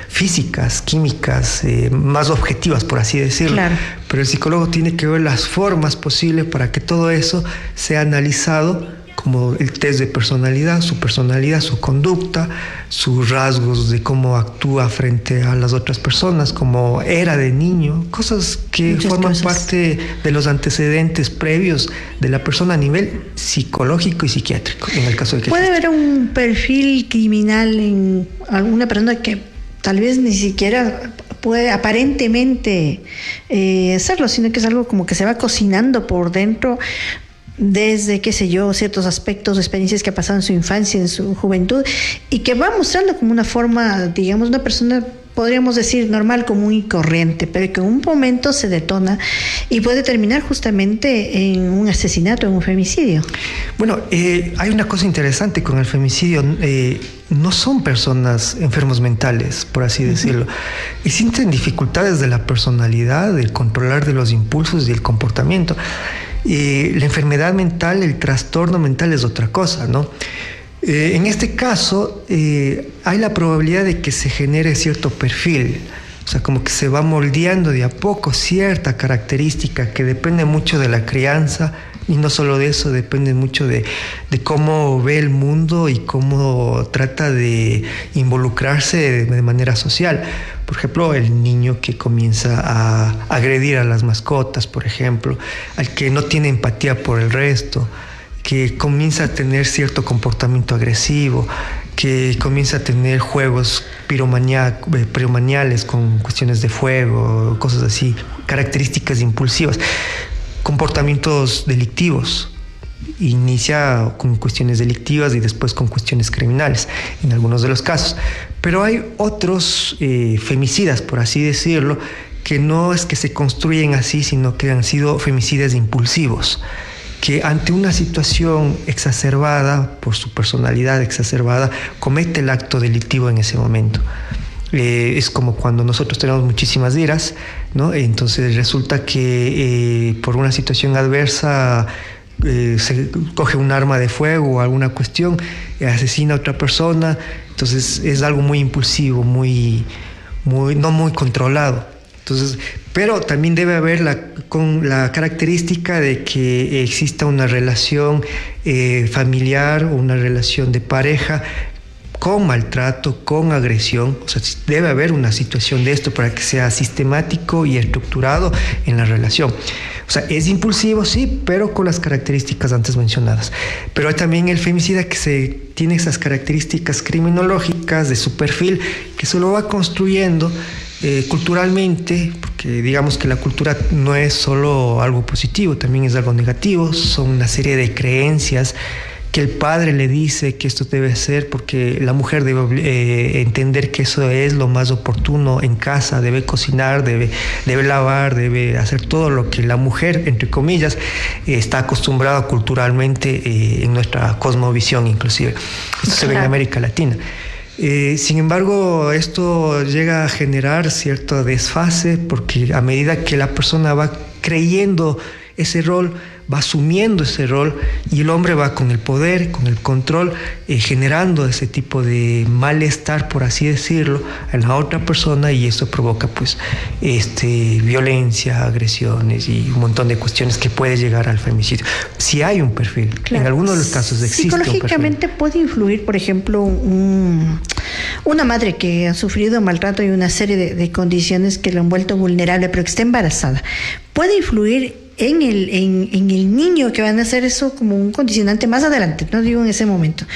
físicas, químicas, más objetivas, por así decirlo. Claro. Pero el psicólogo tiene que ver las formas posibles para que todo eso sea analizado, como el test de personalidad, su conducta, sus rasgos de cómo actúa frente a las otras personas, cómo era de niño, cosas que forman parte de los antecedentes previos de la persona a nivel psicológico y psiquiátrico, en el caso de que ¿puede haber un perfil criminal en alguna persona que tal vez ni siquiera puede aparentemente hacerlo, sino que es algo como que se va cocinando por dentro desde, qué sé yo, ciertos aspectos, experiencias que ha pasado en su infancia, en su juventud, y que va mostrando como una forma, digamos, una persona, podríamos decir, normal, común y corriente, pero que en un momento se detona y puede terminar justamente en un asesinato, en un femicidio? Bueno, hay una cosa interesante con el femicidio. No son personas enfermos mentales, por así decirlo. Existen dificultades de la personalidad, del controlar de los impulsos y el comportamiento. La enfermedad mental, el trastorno mental es otra cosa, ¿no? En este caso, hay la probabilidad de que se genere cierto perfil, o sea, como que se va moldeando de a poco cierta característica que depende mucho de la crianza, y no solo de eso, depende mucho de cómo ve el mundo y cómo trata de involucrarse de manera social. Por ejemplo, el niño que comienza a agredir a las mascotas, por ejemplo, al que no tiene empatía por el resto, que comienza a tener cierto comportamiento agresivo, que comienza a tener juegos piromaniales con cuestiones de fuego, cosas así, características impulsivas, comportamientos delictivos. Inicia con cuestiones delictivas y después con cuestiones criminales, en algunos de los casos. Pero hay otros femicidas, por así decirlo, que no es que se construyen así, sino que han sido femicidios impulsivos, que ante una situación exacerbada, por su personalidad exacerbada, comete el acto delictivo en ese momento. Es como cuando nosotros tenemos muchísimas iras, ¿no? Entonces resulta que por una situación adversa se coge un arma de fuego o alguna cuestión, asesina a otra persona. Entonces es algo muy impulsivo, no muy controlado. Entonces, pero también debe haber con la característica de que exista una relación familiar o una relación de pareja con maltrato, con agresión. O sea, debe haber una situación de esto para que sea sistemático y estructurado en la relación. O sea, es impulsivo, sí, pero con las características antes mencionadas. Pero hay también el femicida que tiene esas características criminológicas de su perfil, que se lo va construyendo culturalmente, porque digamos que la cultura no es solo algo positivo, también es algo negativo. Son una serie de creencias que el padre le dice que esto debe ser, porque la mujer debe entender que eso es lo más oportuno en casa, debe cocinar, debe lavar, debe hacer todo lo que la mujer, entre comillas, está acostumbrada culturalmente en nuestra cosmovisión inclusive. Esto se ve en América Latina. Sin embargo, esto llega a generar cierto desfase, porque a medida que la persona va creyendo ese rol, va asumiendo ese rol, y el hombre va con el poder, con el control, generando ese tipo de malestar, por así decirlo, en la otra persona, y eso provoca pues violencia, agresiones y un montón de cuestiones que puede llegar al femicidio. Si hay un perfil, claro. En algunos de los casos existe un perfil. Psicológicamente puede influir, por ejemplo, una madre que ha sufrido maltrato y una serie de condiciones que lo han vuelto vulnerable, pero que está embarazada. Puede influir en el niño que va a nacer, eso como un condicionante más adelante, no digo en ese momento,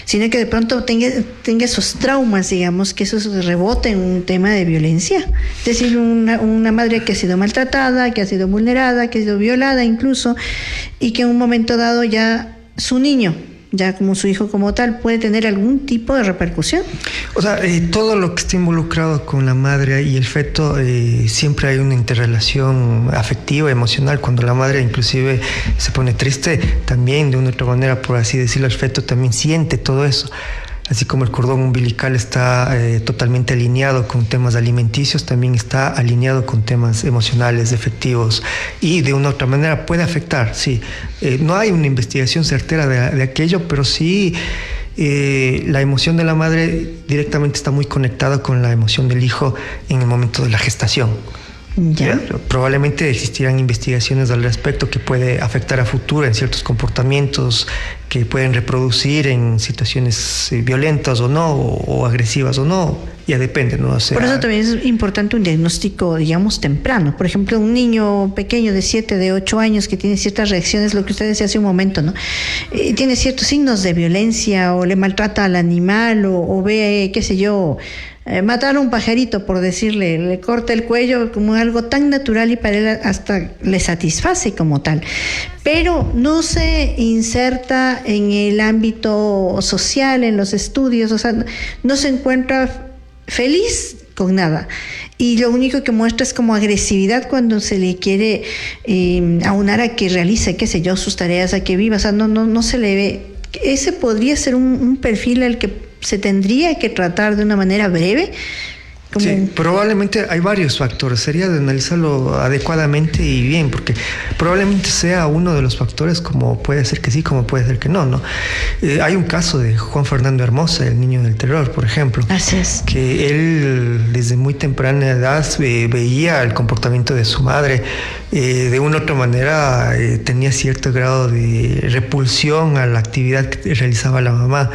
sino que de pronto tenga esos traumas, digamos, que eso rebote en un tema de violencia. Es decir, una madre que ha sido maltratada, que ha sido vulnerada, que ha sido violada incluso, y que en un momento dado ya su niño, ya como su hijo como tal, puede tener algún tipo de repercusión. O sea, todo lo que esté involucrado con la madre y el feto, siempre hay una interrelación afectiva, emocional. Cuando la madre inclusive se pone triste, también de una u otra manera, por así decirlo, el feto también siente todo eso. Así como el cordón umbilical está totalmente alineado con temas alimenticios, también está alineado con temas emocionales, afectivos, y de una u otra manera puede afectar, sí. No hay una investigación certera de aquello, pero sí la emoción de la madre directamente está muy conectada con la emoción del hijo en el momento de la gestación. Ya. Probablemente existirán investigaciones al respecto que puede afectar a futuro en ciertos comportamientos que pueden reproducir en situaciones violentas o no, o agresivas o no, ya depende, ¿no? O sea, por eso también es importante un diagnóstico, digamos, temprano. Por ejemplo, un niño pequeño de 7, de 8 años que tiene ciertas reacciones, lo que usted decía hace un momento, ¿no? Tiene ciertos signos de violencia, o le maltrata al animal, o ve, qué sé yo, matar a un pajarito, por decirle, le corta el cuello como algo tan natural, y para él hasta le satisface como tal, pero no se inserta en el ámbito social, en los estudios, o sea, no se encuentra feliz con nada, y lo único que muestra es como agresividad cuando se le quiere aunar a que realice, qué sé yo, sus tareas, a que viva. O sea, no se le ve. Ese podría ser un perfil al que se tendría que tratar de una manera breve. Sí, probablemente hay varios factores. Sería de analizarlo adecuadamente y bien, porque probablemente sea uno de los factores, como puede ser que sí, como puede ser que no. Hay un caso de Juan Fernando Hermosa, el niño del terror, por ejemplo. Así es. Que él desde muy temprana edad veía el comportamiento de su madre. De una u otra manera tenía cierto grado de repulsión a la actividad que realizaba la mamá.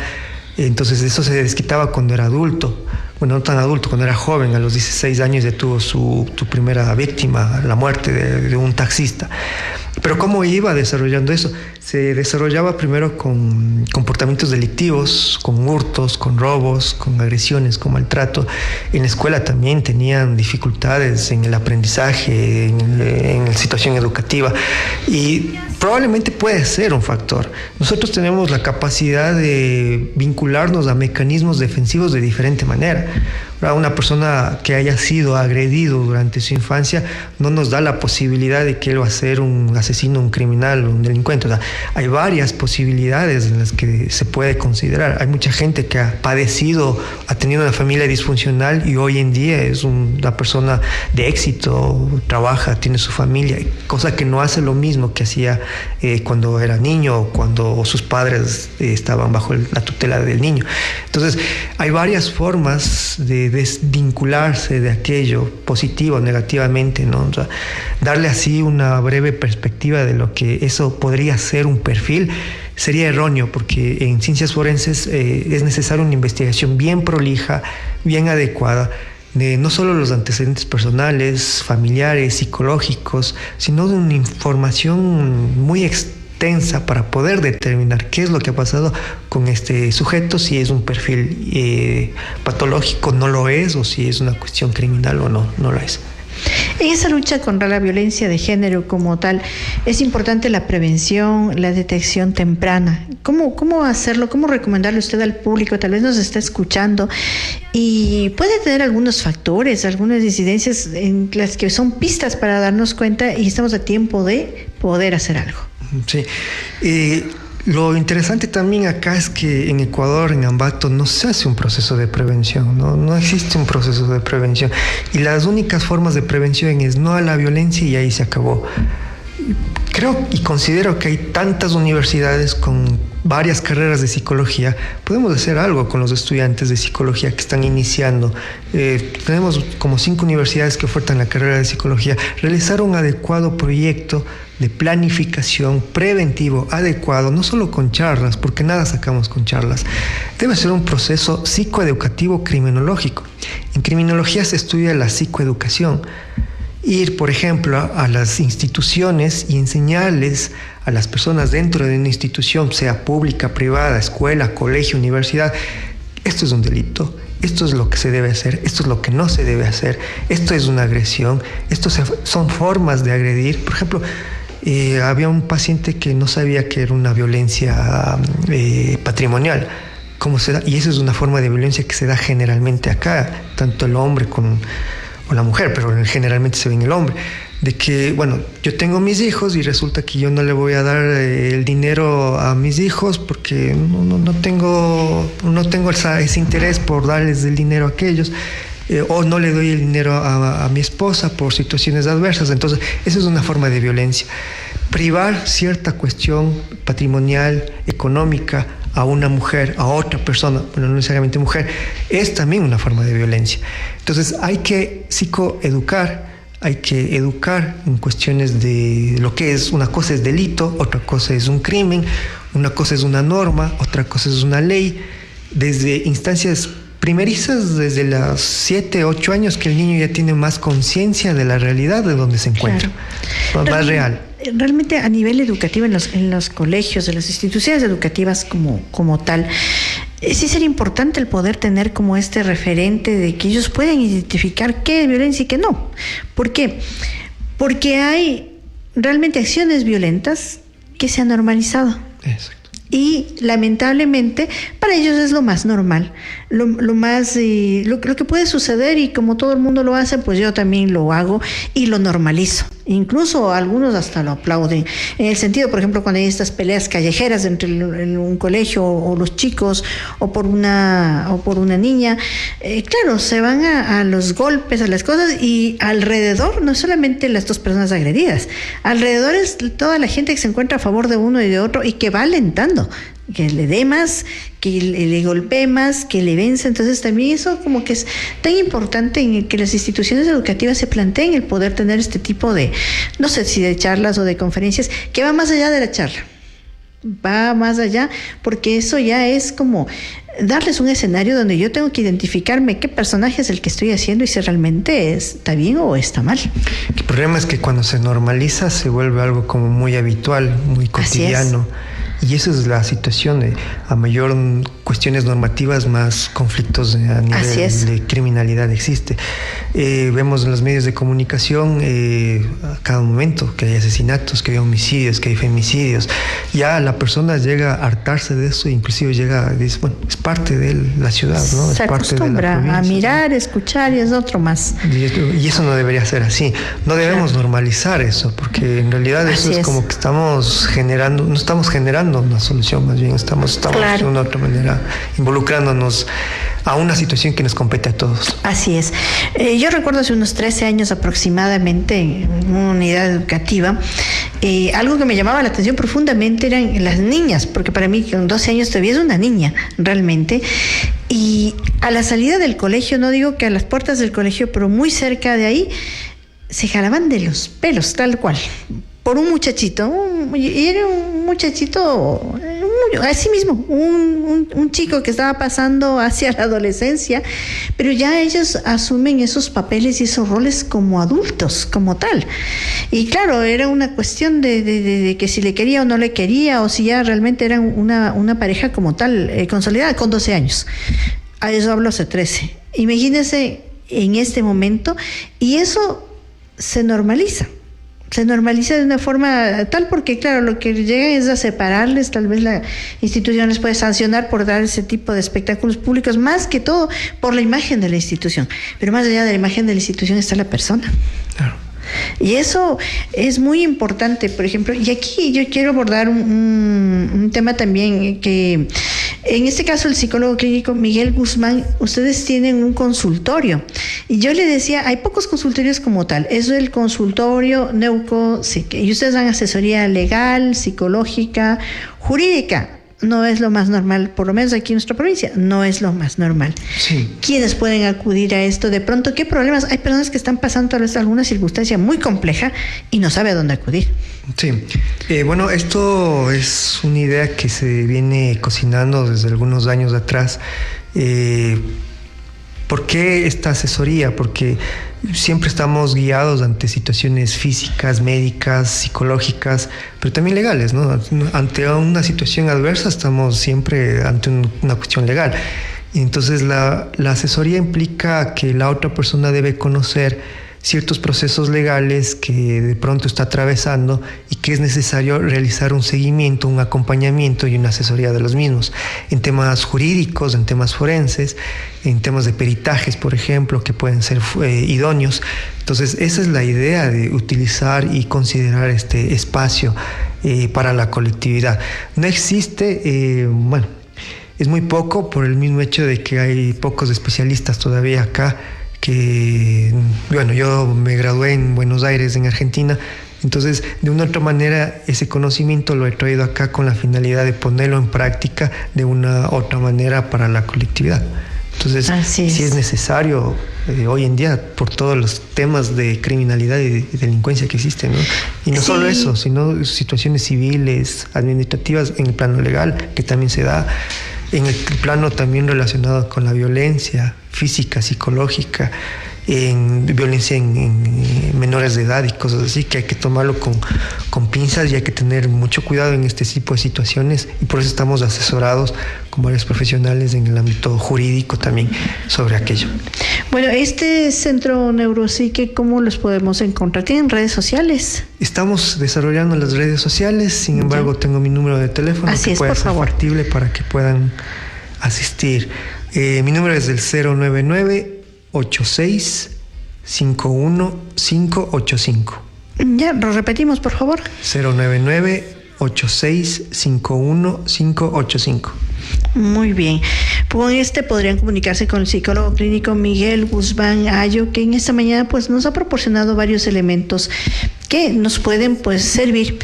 Entonces eso se desquitaba cuando era adulto. Bueno, no tan adulto, cuando era joven, a los 16 años ya tuvo su primera víctima, la muerte de un taxista. Pero ¿cómo iba desarrollando eso? Se desarrollaba primero con comportamientos delictivos, con hurtos, con robos, con agresiones, con maltrato. En la escuela también tenían dificultades en el aprendizaje, en la situación educativa, y probablemente puede ser un factor. Nosotros tenemos la capacidad de vincularnos a mecanismos defensivos de diferente manera. Una persona que haya sido agredido durante su infancia no nos da la posibilidad de que él va a ser un asesino, un criminal, un delincuente. O sea, hay varias posibilidades en las que se puede considerar. Hay mucha gente que ha padecido, ha tenido una familia disfuncional y hoy en día es una persona de éxito, trabaja, tiene su familia, cosa que no hace lo mismo que hacía cuando era niño o cuando sus padres estaban bajo la tutela del niño. Entonces, hay varias formas de desvincularse de aquello, positivo o negativamente, ¿no? O sea, darle así una breve perspectiva de lo que eso podría ser un perfil sería erróneo, porque en ciencias forenses es necesaria una investigación bien prolija, bien adecuada, de no solo los antecedentes personales, familiares, psicológicos, sino de una información muy extensa para poder determinar qué es lo que ha pasado con este sujeto, si es un perfil patológico, no lo es, o si es una cuestión criminal o no lo es. En esa lucha contra la violencia de género como tal, es importante la prevención, la detección temprana. ¿Cómo hacerlo? ¿Cómo recomendarle usted al público? Tal vez nos está escuchando y puede tener algunos factores, algunas incidencias en las que son pistas para darnos cuenta y estamos a tiempo de poder hacer algo. Sí. Lo interesante también acá es que en Ecuador, en Ambato, no se hace un proceso de prevención, no existe un proceso de prevención. Y las únicas formas de prevención es no a la violencia y ahí se acabó. Creo y considero que hay tantas universidades con varias carreras de psicología, podemos hacer algo con los estudiantes de psicología que están iniciando. Tenemos como 5 universidades que ofertan la carrera de psicología, realizar un adecuado proyecto de planificación preventivo adecuado, no solo con charlas, porque nada sacamos con charlas. Debe ser un proceso psicoeducativo criminológico. En criminología se estudia la psicoeducación. Ir, por ejemplo, a las instituciones y enseñarles a las personas dentro de una institución, sea pública, privada, escuela, colegio, universidad, esto es un delito, esto es lo que se debe hacer, esto es lo que no se debe hacer, esto es una agresión, son formas de agredir. Por ejemplo, había un paciente que no sabía que era una violencia patrimonial. ¿Cómo se da? Y eso es una forma de violencia que se da generalmente acá, tanto el hombre o la mujer, pero generalmente se ve en el hombre, de que, bueno, yo tengo mis hijos y resulta que yo no le voy a dar el dinero a mis hijos porque no tengo ese interés por darles el dinero a aquellos, o no le doy el dinero a mi esposa por situaciones adversas. Entonces, eso es una forma de violencia. Privar cierta cuestión patrimonial, económica, a una mujer, a otra persona, bueno, no necesariamente mujer, es también una forma de violencia. Entonces hay que psicoeducar, hay que educar en cuestiones de lo que es, una cosa es delito, otra cosa es un crimen, una cosa es una norma, otra cosa es una ley, desde instancias primerizas, desde los 7, 8 años, que el niño ya tiene más conciencia de la realidad de donde se encuentra, claro. Más real. Realmente a nivel educativo en los colegios, en las instituciones educativas como tal, sí sería importante el poder tener como este referente de que ellos pueden identificar qué es violencia y qué no. ¿Por qué? Porque hay realmente acciones violentas que se han normalizado. Exacto. Y lamentablemente para ellos es lo más normal, lo que puede suceder, y como todo el mundo lo hace, pues yo también lo hago y lo normalizo. Incluso algunos hasta lo aplauden, en el sentido, por ejemplo, cuando hay estas peleas callejeras entre un colegio o los chicos o por una niña, claro, se van a los golpes, a las cosas, y alrededor no solamente las dos personas agredidas, alrededor es toda la gente que se encuentra a favor de uno y de otro y que va alentando que le dé más, que le golpee más, que le vence. Entonces también eso como que es tan importante en que las instituciones educativas se planteen el poder tener este tipo de, no sé si de charlas o de conferencias, que va más allá de la charla, va más allá, porque eso ya es como darles un escenario donde yo tengo que identificarme qué personaje es el que estoy haciendo y si realmente está bien o está mal. El problema es que cuando se normaliza se vuelve algo como muy habitual, muy cotidiano. Y esa es la situación. A mayor cuestiones normativas, más conflictos a nivel de criminalidad existe. Vemos en los medios de comunicación a cada momento que hay asesinatos, que hay homicidios, que hay femicidios. Ya la persona llega a hartarse de eso, inclusive llega, dice, bueno, es parte de la ciudad, ¿no? Se es parte acostumbra de la provincia, a mirar, ¿no? escuchar, y es otro más. Y eso no debería ser así. No debemos normalizar eso, porque en realidad eso es como que estamos generando, no estamos generando una solución, más bien estamos de una otra manera involucrándonos a una situación que nos compete a todos. Así es. Yo recuerdo hace unos 13 años aproximadamente, en una unidad educativa, algo que me llamaba la atención profundamente eran las niñas, porque para mí con 12 años todavía es una niña, realmente. Y a la salida del colegio, no digo que a las puertas del colegio, pero muy cerca de ahí, se jalaban de los pelos, tal cual, por un muchachito, y era un muchachito, así mismo, un chico que estaba pasando hacia la adolescencia, pero ya ellos asumen esos papeles y esos roles como adultos, como tal. Y claro, era una cuestión de que si le quería o no le quería, o si ya realmente eran una pareja como tal, consolidada, con 12 años. A eso hablo hace 13. Imagínense en este momento, y eso se normaliza de una forma tal, porque claro, lo que llegan es a separarles, tal vez la institución les puede sancionar por dar ese tipo de espectáculos públicos, más que todo por la imagen de la institución, pero más allá de la imagen de la institución está la persona. Claro. Y eso es muy importante, por ejemplo, y aquí yo quiero abordar un tema también que, en este caso el psicólogo clínico Miguel Guzmán, ustedes tienen un consultorio, y yo le decía, hay pocos consultorios como tal, eso es el consultorio Neuco-Psique, y ustedes dan asesoría legal, psicológica, jurídica. No es lo más normal, por lo menos aquí en nuestra provincia, no es lo más normal. Sí. ¿Quiénes pueden acudir a esto? De pronto, ¿qué problemas? Hay personas que están pasando tal vez alguna circunstancia muy compleja y no sabe a dónde acudir. Sí. Bueno, esto es una idea que se viene cocinando desde algunos años atrás. ¿Por qué esta asesoría? Porque siempre estamos guiados ante situaciones físicas, médicas, psicológicas, pero también legales, ¿no? Ante una situación adversa estamos siempre ante una cuestión legal. Y entonces la asesoría implica que la otra persona debe conocer ciertos procesos legales que de pronto está atravesando y que es necesario realizar un seguimiento, un acompañamiento y una asesoría de los mismos en temas jurídicos, en temas forenses, en temas de peritajes, por ejemplo, que pueden ser idóneos. Entonces, esa es la idea de utilizar y considerar este espacio para la colectividad. No existe, bueno, es muy poco por el mismo hecho de que hay pocos especialistas todavía acá, que, bueno, yo me gradué en Buenos Aires, en Argentina, entonces de una u otra manera ese conocimiento lo he traído acá con la finalidad de ponerlo en práctica de una otra manera para la colectividad. Entonces, sí es necesario hoy en día por todos los temas de criminalidad y de delincuencia que existen, ¿no? Y no solo eso, sino situaciones civiles, administrativas en el plano legal, que también se da, en el plano también relacionado con la violencia física, psicológica, en violencia en menores de edad y cosas así, que hay que tomarlo con pinzas y hay que tener mucho cuidado en este tipo de situaciones, y por eso estamos asesorados con varios profesionales en el ámbito jurídico también sobre aquello. Bueno, este centro Neuropsique, ¿cómo los podemos encontrar? ¿Tienen redes sociales? Estamos desarrollando las redes sociales, sin embargo tengo mi número de teléfono que puede ser factible para que puedan asistir. Mi número es el 099-86-51-585. Ya, lo repetimos, por favor. 099-86-51-585. Muy bien. Con podrían comunicarse con el psicólogo clínico Miguel Guzmán Ayo, que en esta mañana pues nos ha proporcionado varios elementos que nos pueden pues servir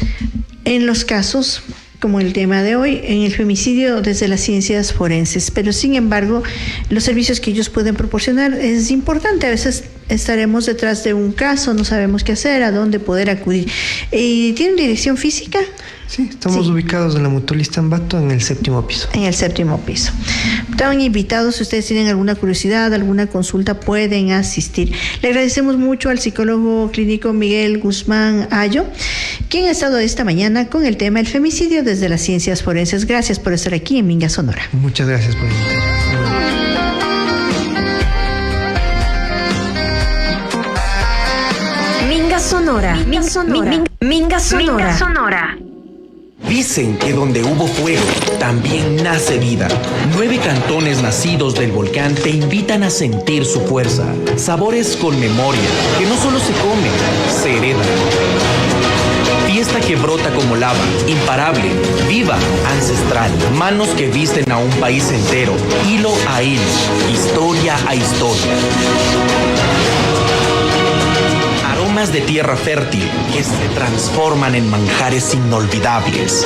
en los casos como el tema de hoy, en el femicidio desde las ciencias forenses. Pero sin embargo, los servicios que ellos pueden proporcionar es importante. A veces estaremos detrás de un caso, no sabemos qué hacer, a dónde poder acudir. ¿Tienen dirección física? Sí, estamos ubicados en la Mutualista Ambato, en el 7º piso. En el 7º piso. Estaban invitados, si ustedes tienen alguna curiosidad, alguna consulta, pueden asistir. Le agradecemos mucho al psicólogo clínico Miguel Guzmán Ayo, quien ha estado esta mañana con el tema del femicidio desde las ciencias forenses. Gracias por estar aquí en Minga Sonora. Muchas gracias por invitarme. Minga Sonora. Minga Sonora. Minga Sonora. Dicen que donde hubo fuego, también nace vida. 9 cantones nacidos del volcán te invitan a sentir su fuerza. Sabores con memoria, que no solo se comen, se heredan. Fiesta que brota como lava, imparable, viva, ancestral. Manos que visten a un país entero, hilo a hilo, historia a historia. Aromas de tierra fértil que se transforman en manjares inolvidables.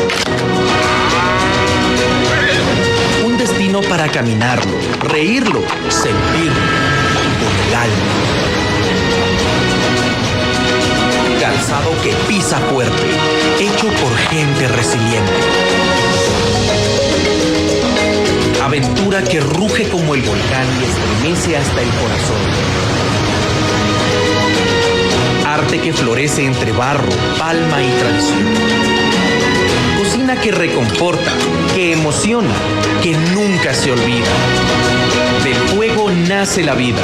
Un destino para caminarlo, reírlo, sentirlo con el alma. Calzado que pisa fuerte, hecho por gente resiliente. Aventura que ruge como el volcán y estremece hasta el corazón. Arte que florece entre barro, palma y tradición. Cocina que reconforta, que emociona, que nunca se olvida. Del fuego nace la vida.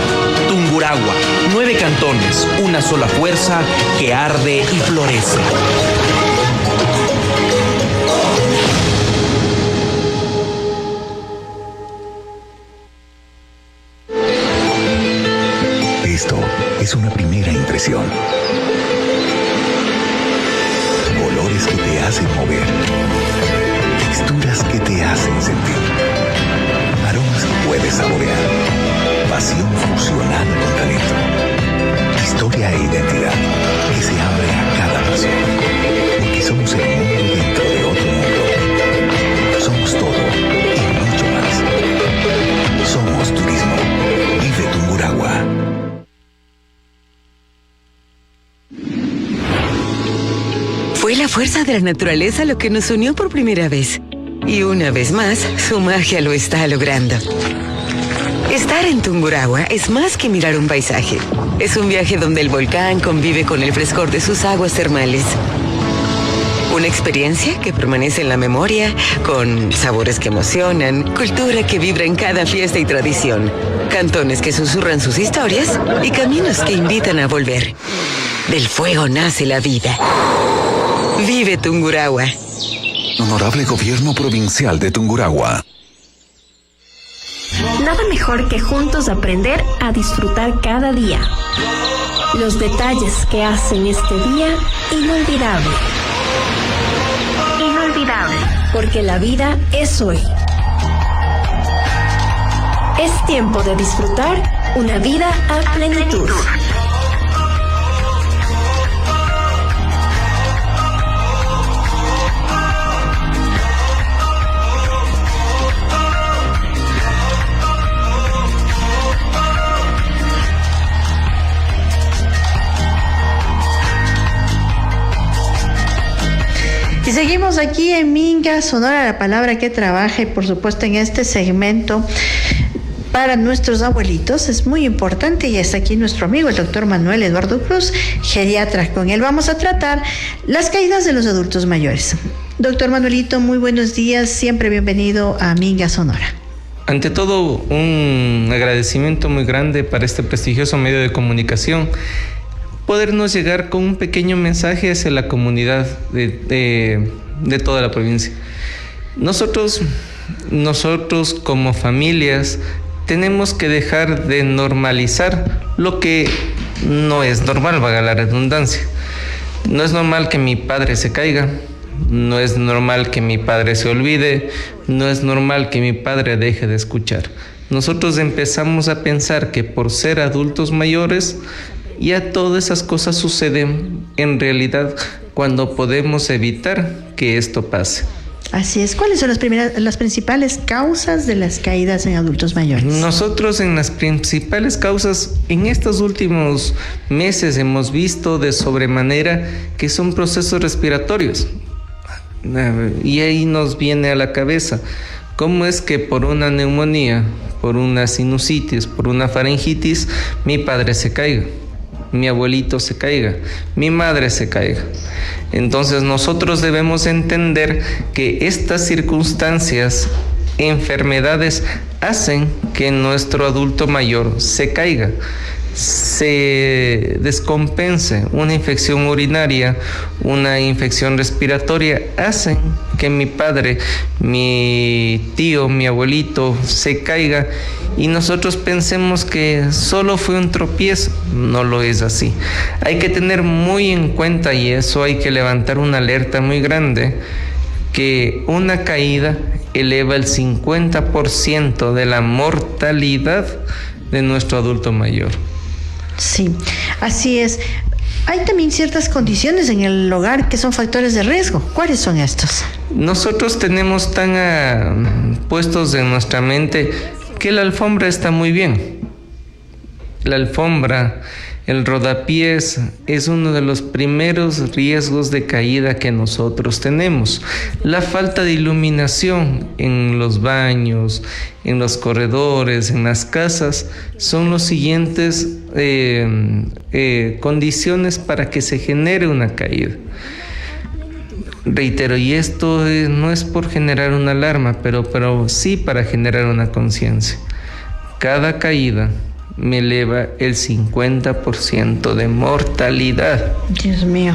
Tungurahua, 9 cantones, una sola fuerza que arde y florece. Esto es una primera impresión. Olores que te hacen mover. Texturas que te hacen sentir. Aromas que puedes saborear. Pasión fusionada con talento. Historia e identidad que se abre a cada pasión. Porque somos el mundo dentro de otro mundo. Somos todo y mucho más. Somos turismo. Vive Tungurahua. Fue la fuerza de la naturaleza lo que nos unió por primera vez. Y una vez más, su magia lo está logrando. Estar en Tungurahua es más que mirar un paisaje. Es un viaje donde el volcán convive con el frescor de sus aguas termales. Una experiencia que permanece en la memoria, con sabores que emocionan, cultura que vibra en cada fiesta y tradición, cantones que susurran sus historias y caminos que invitan a volver. Del fuego nace la vida. Vive Tungurahua. Honorable Gobierno Provincial de Tungurahua. Nada mejor que juntos aprender a disfrutar cada día. Los detalles que hacen este día inolvidable. Inolvidable. Porque la vida es hoy. Es tiempo de disfrutar una vida a plenitud. Y seguimos aquí en Minga Sonora, la palabra que trabaja, y por supuesto en este segmento para nuestros abuelitos es muy importante, y está aquí nuestro amigo el doctor Manuel Eduardo Cruz, geriatra. Con él vamos a tratar las caídas de los adultos mayores. Doctor Manuelito, muy buenos días, siempre bienvenido a Minga Sonora. Ante todo, un agradecimiento muy grande para este prestigioso medio de comunicación, podernos llegar con un pequeño mensaje hacia la comunidad de toda la provincia. Nosotros como familias tenemos que dejar de normalizar lo que no es normal, valga la redundancia. No es normal que mi padre se caiga, no es normal que mi padre se olvide, no es normal que mi padre deje de escuchar. Nosotros empezamos a pensar que por ser adultos mayores ya todas esas cosas suceden en realidad cuando podemos evitar que esto pase. Así es. ¿Cuáles son las principales causas de las caídas en adultos mayores? Nosotros en las principales causas en estos últimos meses hemos visto de sobremanera que son procesos respiratorios. Y ahí nos viene a la cabeza, ¿cómo es que por una neumonía, por una sinusitis, por una faringitis, mi padre se caiga, mi abuelito se caiga, mi madre se caiga? Entonces nosotros debemos entender que estas circunstancias, enfermedades, hacen que nuestro adulto mayor se caiga, se descompense. Una infección urinaria, una infección respiratoria hacen que mi padre, mi tío, mi abuelito se caiga y nosotros pensemos que solo fue un tropiezo. No lo es así. Hay que tener muy en cuenta, y eso hay que levantar una alerta muy grande, que una caída eleva el 50% de la mortalidad de nuestro adulto mayor. Sí, así es. Hay también ciertas condiciones en el hogar que son factores de riesgo. ¿Cuáles son estos? Nosotros tenemos tan puestos en nuestra mente que la alfombra está muy bien. La alfombra, el rodapiés, es uno de los primeros riesgos de caída que nosotros tenemos. La falta de iluminación en los baños, en los corredores, en las casas, son los siguientes condiciones para que se genere una caída. Reitero, y esto no es por generar una alarma, pero sí para generar una conciencia. Cada caída me eleva el 50% de mortalidad. Dios mío,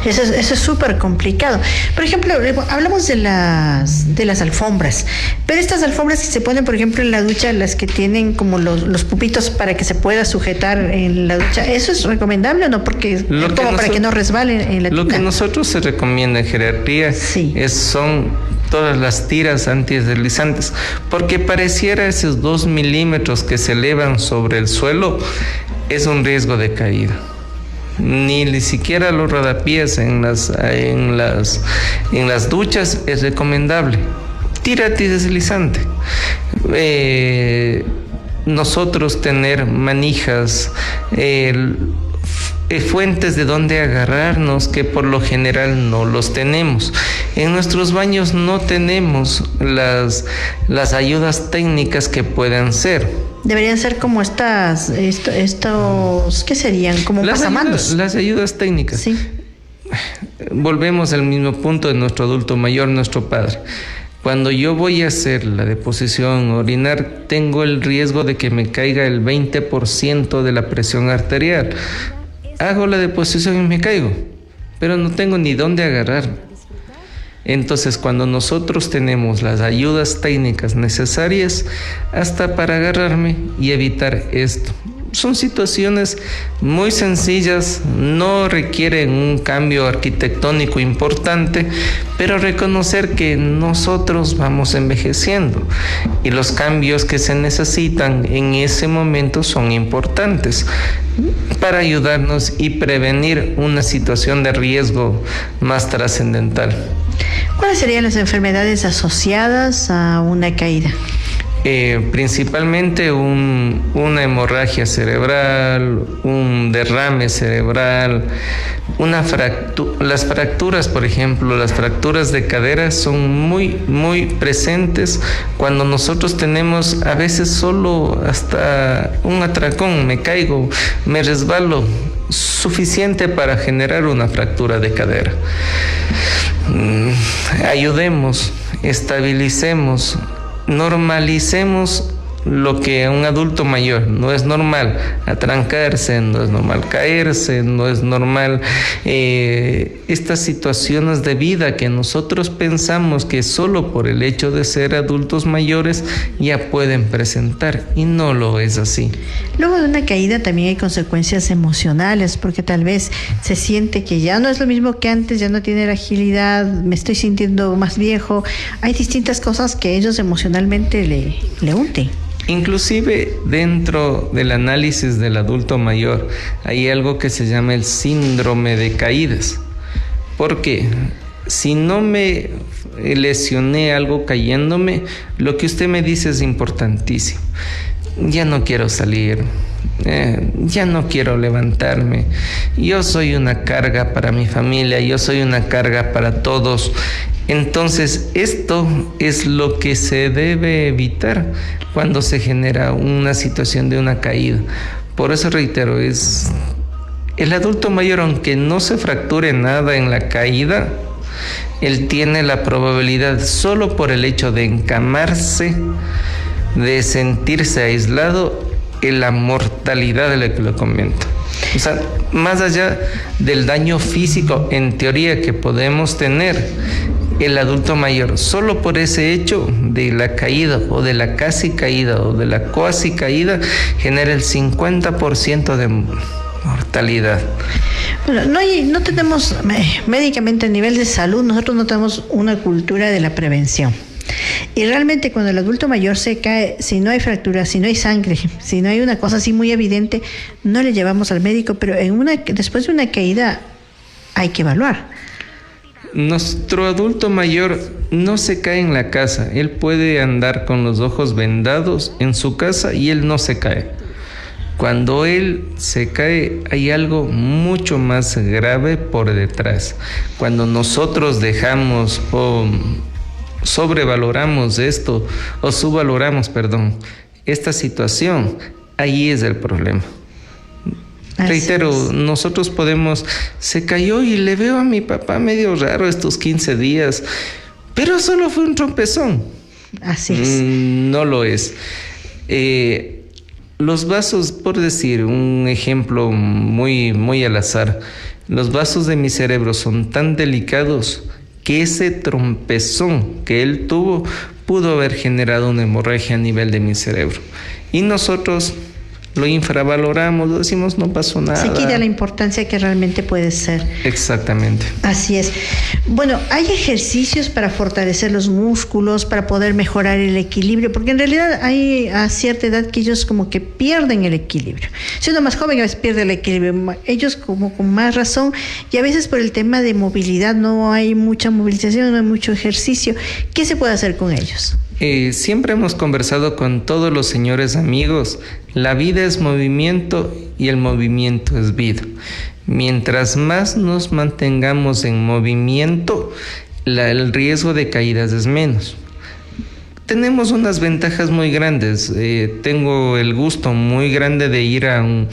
eso es súper complicado. Por ejemplo, hablamos de las alfombras, pero estas alfombras que se ponen, por ejemplo, en la ducha, las que tienen como los pupitos para que se pueda sujetar en la ducha, ¿eso es recomendable o no? Porque para que no resbale en la tina. Lo que nosotros se recomienda en geriatría son todas las tiras antideslizantes, porque pareciera esos 2 milímetros que se elevan sobre el suelo es un riesgo de caída. Ni siquiera los rodapiés en las duchas es recomendable. Tira antideslizante. Nosotros tener manijas, fuentes de donde agarrarnos, que por lo general no los tenemos. En nuestros baños no tenemos las ayudas técnicas que puedan ser. Deberían ser como estos, ¿qué serían? Como pasamandos. Las ayudas técnicas. Sí. Volvemos al mismo punto de nuestro adulto mayor, nuestro padre. Cuando yo voy a hacer la deposición orinar, tengo el riesgo de que me caiga el 20% de la presión arterial. Hago la deposición y me caigo, pero no tengo ni dónde agarrarme. Entonces, cuando nosotros tenemos las ayudas técnicas necesarias hasta para agarrarme y evitar esto, son situaciones muy sencillas, no requieren un cambio arquitectónico importante, pero reconocer que nosotros vamos envejeciendo y los cambios que se necesitan en ese momento son importantes para ayudarnos y prevenir una situación de riesgo más trascendental. ¿Cuáles serían las enfermedades asociadas a una caída? Principalmente una hemorragia cerebral, un derrame cerebral, las fracturas, por ejemplo, las fracturas de cadera son muy, muy presentes cuando nosotros tenemos a veces solo hasta un atracón, me caigo, me resbalo, suficiente para generar una fractura de cadera. Ayudemos, estabilicemos, normalicemos lo que a un adulto mayor no es normal atrancarse, no es normal caerse, no es normal estas situaciones de vida que nosotros pensamos que solo por el hecho de ser adultos mayores ya pueden presentar, y no lo es así. Luego de una caída también hay consecuencias emocionales, porque tal vez se siente que ya no es lo mismo que antes, ya no tiene la agilidad, me estoy sintiendo más viejo. Hay distintas cosas que ellos emocionalmente le hunden. Inclusive dentro del análisis del adulto mayor hay algo que se llama el síndrome de caídas. Porque si no me lesioné algo cayéndome, lo que usted me dice es importantísimo. Ya no quiero salir, ya no quiero levantarme, yo soy una carga para mi familia, yo soy una carga para todos. Entonces, esto es lo que se debe evitar cuando se genera una situación de una caída. Por eso reitero, es el adulto mayor, aunque no se fracture nada en la caída, él tiene la probabilidad, solo por el hecho de encamarse, de sentirse aislado, en la mortalidad de lo que le comento. O sea, más allá del daño físico, en teoría, que podemos tener, el adulto mayor, solo por ese hecho de la caída o de la casi caída o de la cuasi caída, genera el 50% de mortalidad. Bueno, no tenemos, médicamente a nivel de salud, nosotros no tenemos una cultura de la prevención. Y realmente cuando el adulto mayor se cae, si no hay fractura, si no hay sangre, si no hay una cosa así muy evidente, no le llevamos al médico, pero después de una caída hay que evaluar. Nuestro adulto mayor no se cae en la casa, él puede andar con los ojos vendados en su casa y él no se cae. Cuando él se cae hay algo mucho más grave por detrás. Cuando nosotros dejamos o sobrevaloramos esto o subvaloramos, esta situación, ahí es el problema. Reitero, nosotros se cayó y le veo a mi papá medio raro estos 15 días, pero solo fue un tropezón. Así es. No lo es. Los vasos, por decir un ejemplo muy, muy al azar, los vasos de mi cerebro son tan delicados que ese tropezón que él tuvo pudo haber generado una hemorragia a nivel de mi cerebro. Y nosotros lo infravaloramos, decimos no pasó nada. Se quita la importancia que realmente puede ser. Exactamente. Así es. Bueno, hay ejercicios para fortalecer los músculos, para poder mejorar el equilibrio, porque en realidad hay a cierta edad que ellos como que pierden el equilibrio. Siendo más joven a veces pierde el equilibrio, ellos como con más razón, y a veces por el tema de movilidad no hay mucha movilización, no hay mucho ejercicio. ¿Qué se puede hacer con ellos? Siempre hemos conversado con todos los señores amigos, la vida es movimiento y el movimiento es vida. Mientras más nos mantengamos en movimiento, el riesgo de caídas es menos. Tenemos unas ventajas muy grandes. Tengo el gusto muy grande de ir a un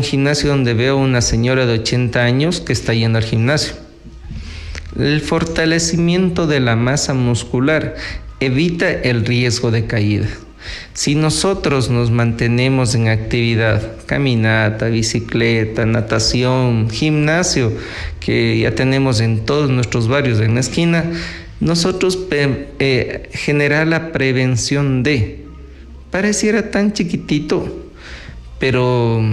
gimnasio donde veo a una señora de 80 años que está yendo al gimnasio. El fortalecimiento de la masa muscular evita el riesgo de caída. Si nosotros nos mantenemos en actividad, caminata, bicicleta, natación, gimnasio, que ya tenemos en todos nuestros barrios en la esquina, nosotros generar la prevención pareciera tan chiquitito, pero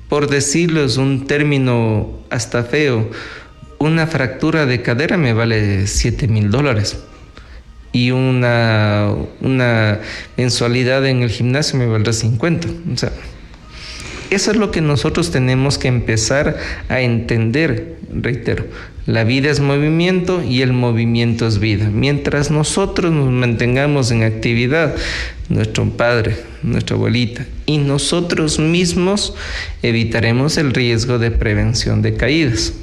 por decirlo es un término hasta feo, una fractura de cadera me vale $7,000. Y una mensualidad en el gimnasio me valdrá 50. O sea, eso es lo que nosotros tenemos que empezar a entender. Reitero, la vida es movimiento y el movimiento es vida. Mientras nosotros nos mantengamos en actividad, nuestro padre, nuestra abuelita y nosotros mismos evitaremos el riesgo de prevención de caídas.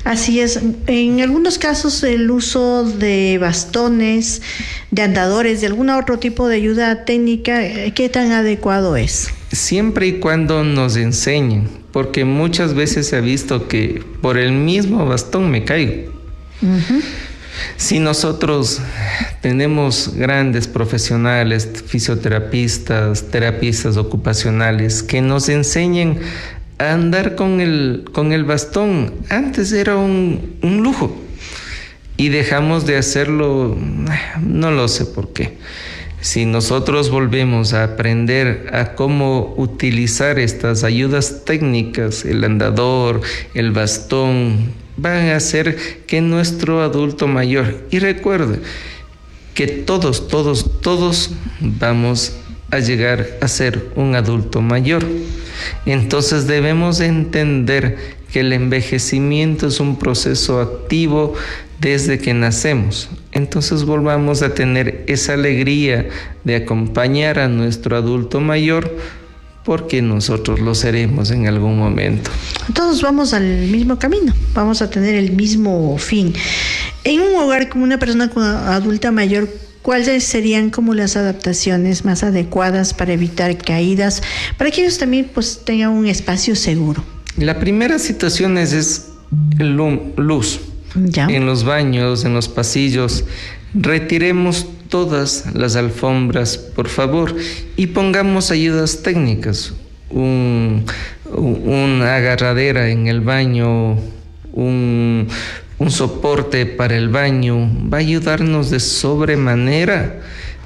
Así es. En algunos casos el uso de bastones, de andadores, de algún otro tipo de ayuda técnica, ¿qué tan adecuado es? Siempre y cuando nos enseñen, porque muchas veces se ha visto que por el mismo bastón me caigo. Si nosotros tenemos grandes profesionales, fisioterapistas, terapistas ocupacionales, que nos enseñen a andar con el bastón, antes era un lujo y dejamos de hacerlo, no lo sé por qué. Si nosotros volvemos a aprender a cómo utilizar estas ayudas técnicas, el andador, el bastón, van a hacer que nuestro adulto mayor, y recuerde que todos vamos a llegar a ser un adulto mayor. Entonces debemos entender que el envejecimiento es un proceso activo desde que nacemos. Entonces volvamos a tener esa alegría de acompañar a nuestro adulto mayor porque nosotros lo seremos en algún momento. Todos vamos al mismo camino, vamos a tener el mismo fin. En un hogar como una persona adulta mayor, ¿cuáles serían como las adaptaciones más adecuadas para evitar caídas, para que ellos también pues tengan un espacio seguro? La primera situación es luz. ¿Ya? En los baños, en los pasillos. Retiremos todas las alfombras, por favor, y pongamos ayudas técnicas. Una agarradera en el baño, un soporte para el baño, va a ayudarnos de sobremanera.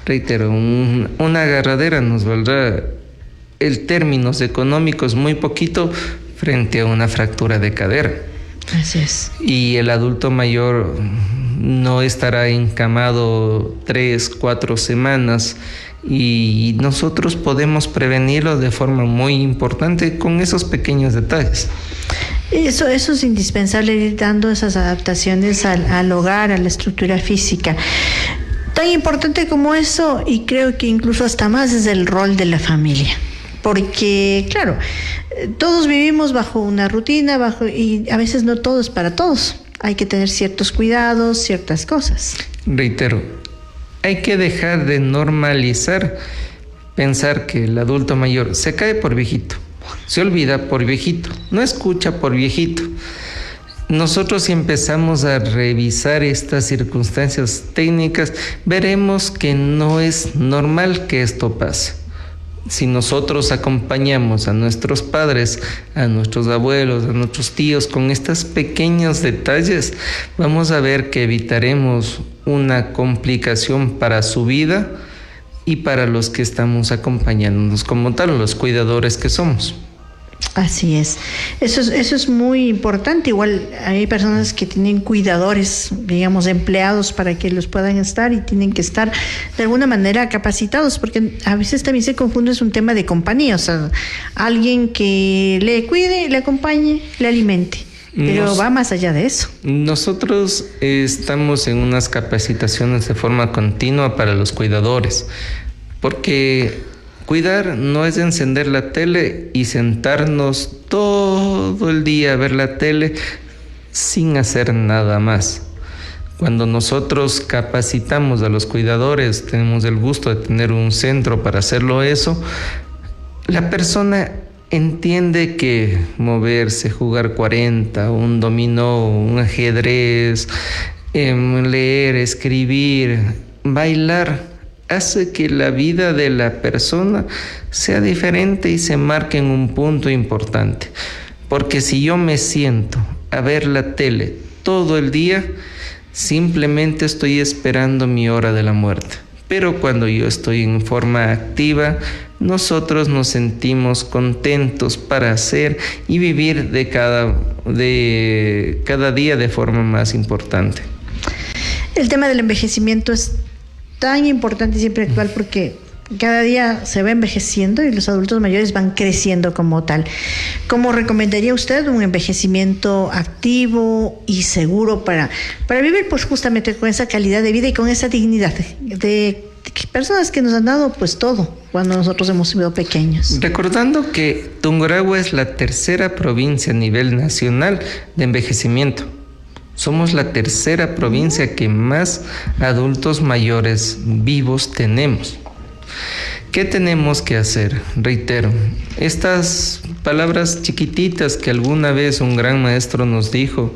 Reitero, una agarradera nos valdrá, en términos económicos, muy poquito frente a una fractura de cadera. Así es. Y el adulto mayor no estará encamado 3-4 semanas, y nosotros podemos prevenirlo de forma muy importante con esos pequeños detalles. Eso es indispensable, ir dando esas adaptaciones al hogar, a la estructura física. Tan importante como eso, y creo que incluso hasta más, es el rol de la familia. Porque, claro, todos vivimos bajo una rutina, y a veces no todo es para todos. Hay que tener ciertos cuidados, ciertas cosas. Reitero, hay que dejar de normalizar pensar que el adulto mayor se cae por viejito, se olvida por viejito, no escucha por viejito. Nosotros, si empezamos a revisar estas circunstancias técnicas, veremos que no es normal que esto pase. Si nosotros acompañamos a nuestros padres, a nuestros abuelos, a nuestros tíos con estos pequeños detalles, vamos a ver que evitaremos una complicación para su vida y para los que estamos acompañándonos como tal, los cuidadores que somos. Así es. Eso es muy importante. Igual hay personas que tienen cuidadores, digamos, empleados para que los puedan estar, y tienen que estar de alguna manera capacitados, porque a veces también se confunde, es un tema de compañía, o sea, alguien que le cuide, le acompañe, le alimente. Pero va más allá de eso. Nosotros estamos en unas capacitaciones de forma continua para los cuidadores, porque cuidar no es encender la tele y sentarnos todo el día a ver la tele sin hacer nada más. Cuando nosotros capacitamos a los cuidadores, tenemos el gusto de tener un centro para hacerlo eso, la persona entiende que moverse, jugar 40, un dominó, un ajedrez, leer, escribir, bailar, hace que la vida de la persona sea diferente y se marque en un punto importante. Porque si yo me siento a ver la tele todo el día, simplemente estoy esperando mi hora de la muerte. Pero cuando yo estoy en forma activa, nosotros nos sentimos contentos para hacer y vivir de cada día de forma más importante. El tema del envejecimiento es tan importante y siempre actual, porque cada día se va envejeciendo y los adultos mayores van creciendo como tal. ¿Cómo recomendaría usted un envejecimiento activo y seguro para vivir pues justamente con esa calidad de vida y con esa dignidad de personas que nos han dado pues todo cuando nosotros hemos sido pequeños? Recordando que Tungurahua es la tercera provincia a nivel nacional de envejecimiento. Somos la tercera provincia que más adultos mayores vivos tenemos. ¿Qué tenemos que hacer? Reitero, estas palabras chiquititas que alguna vez un gran maestro nos dijo: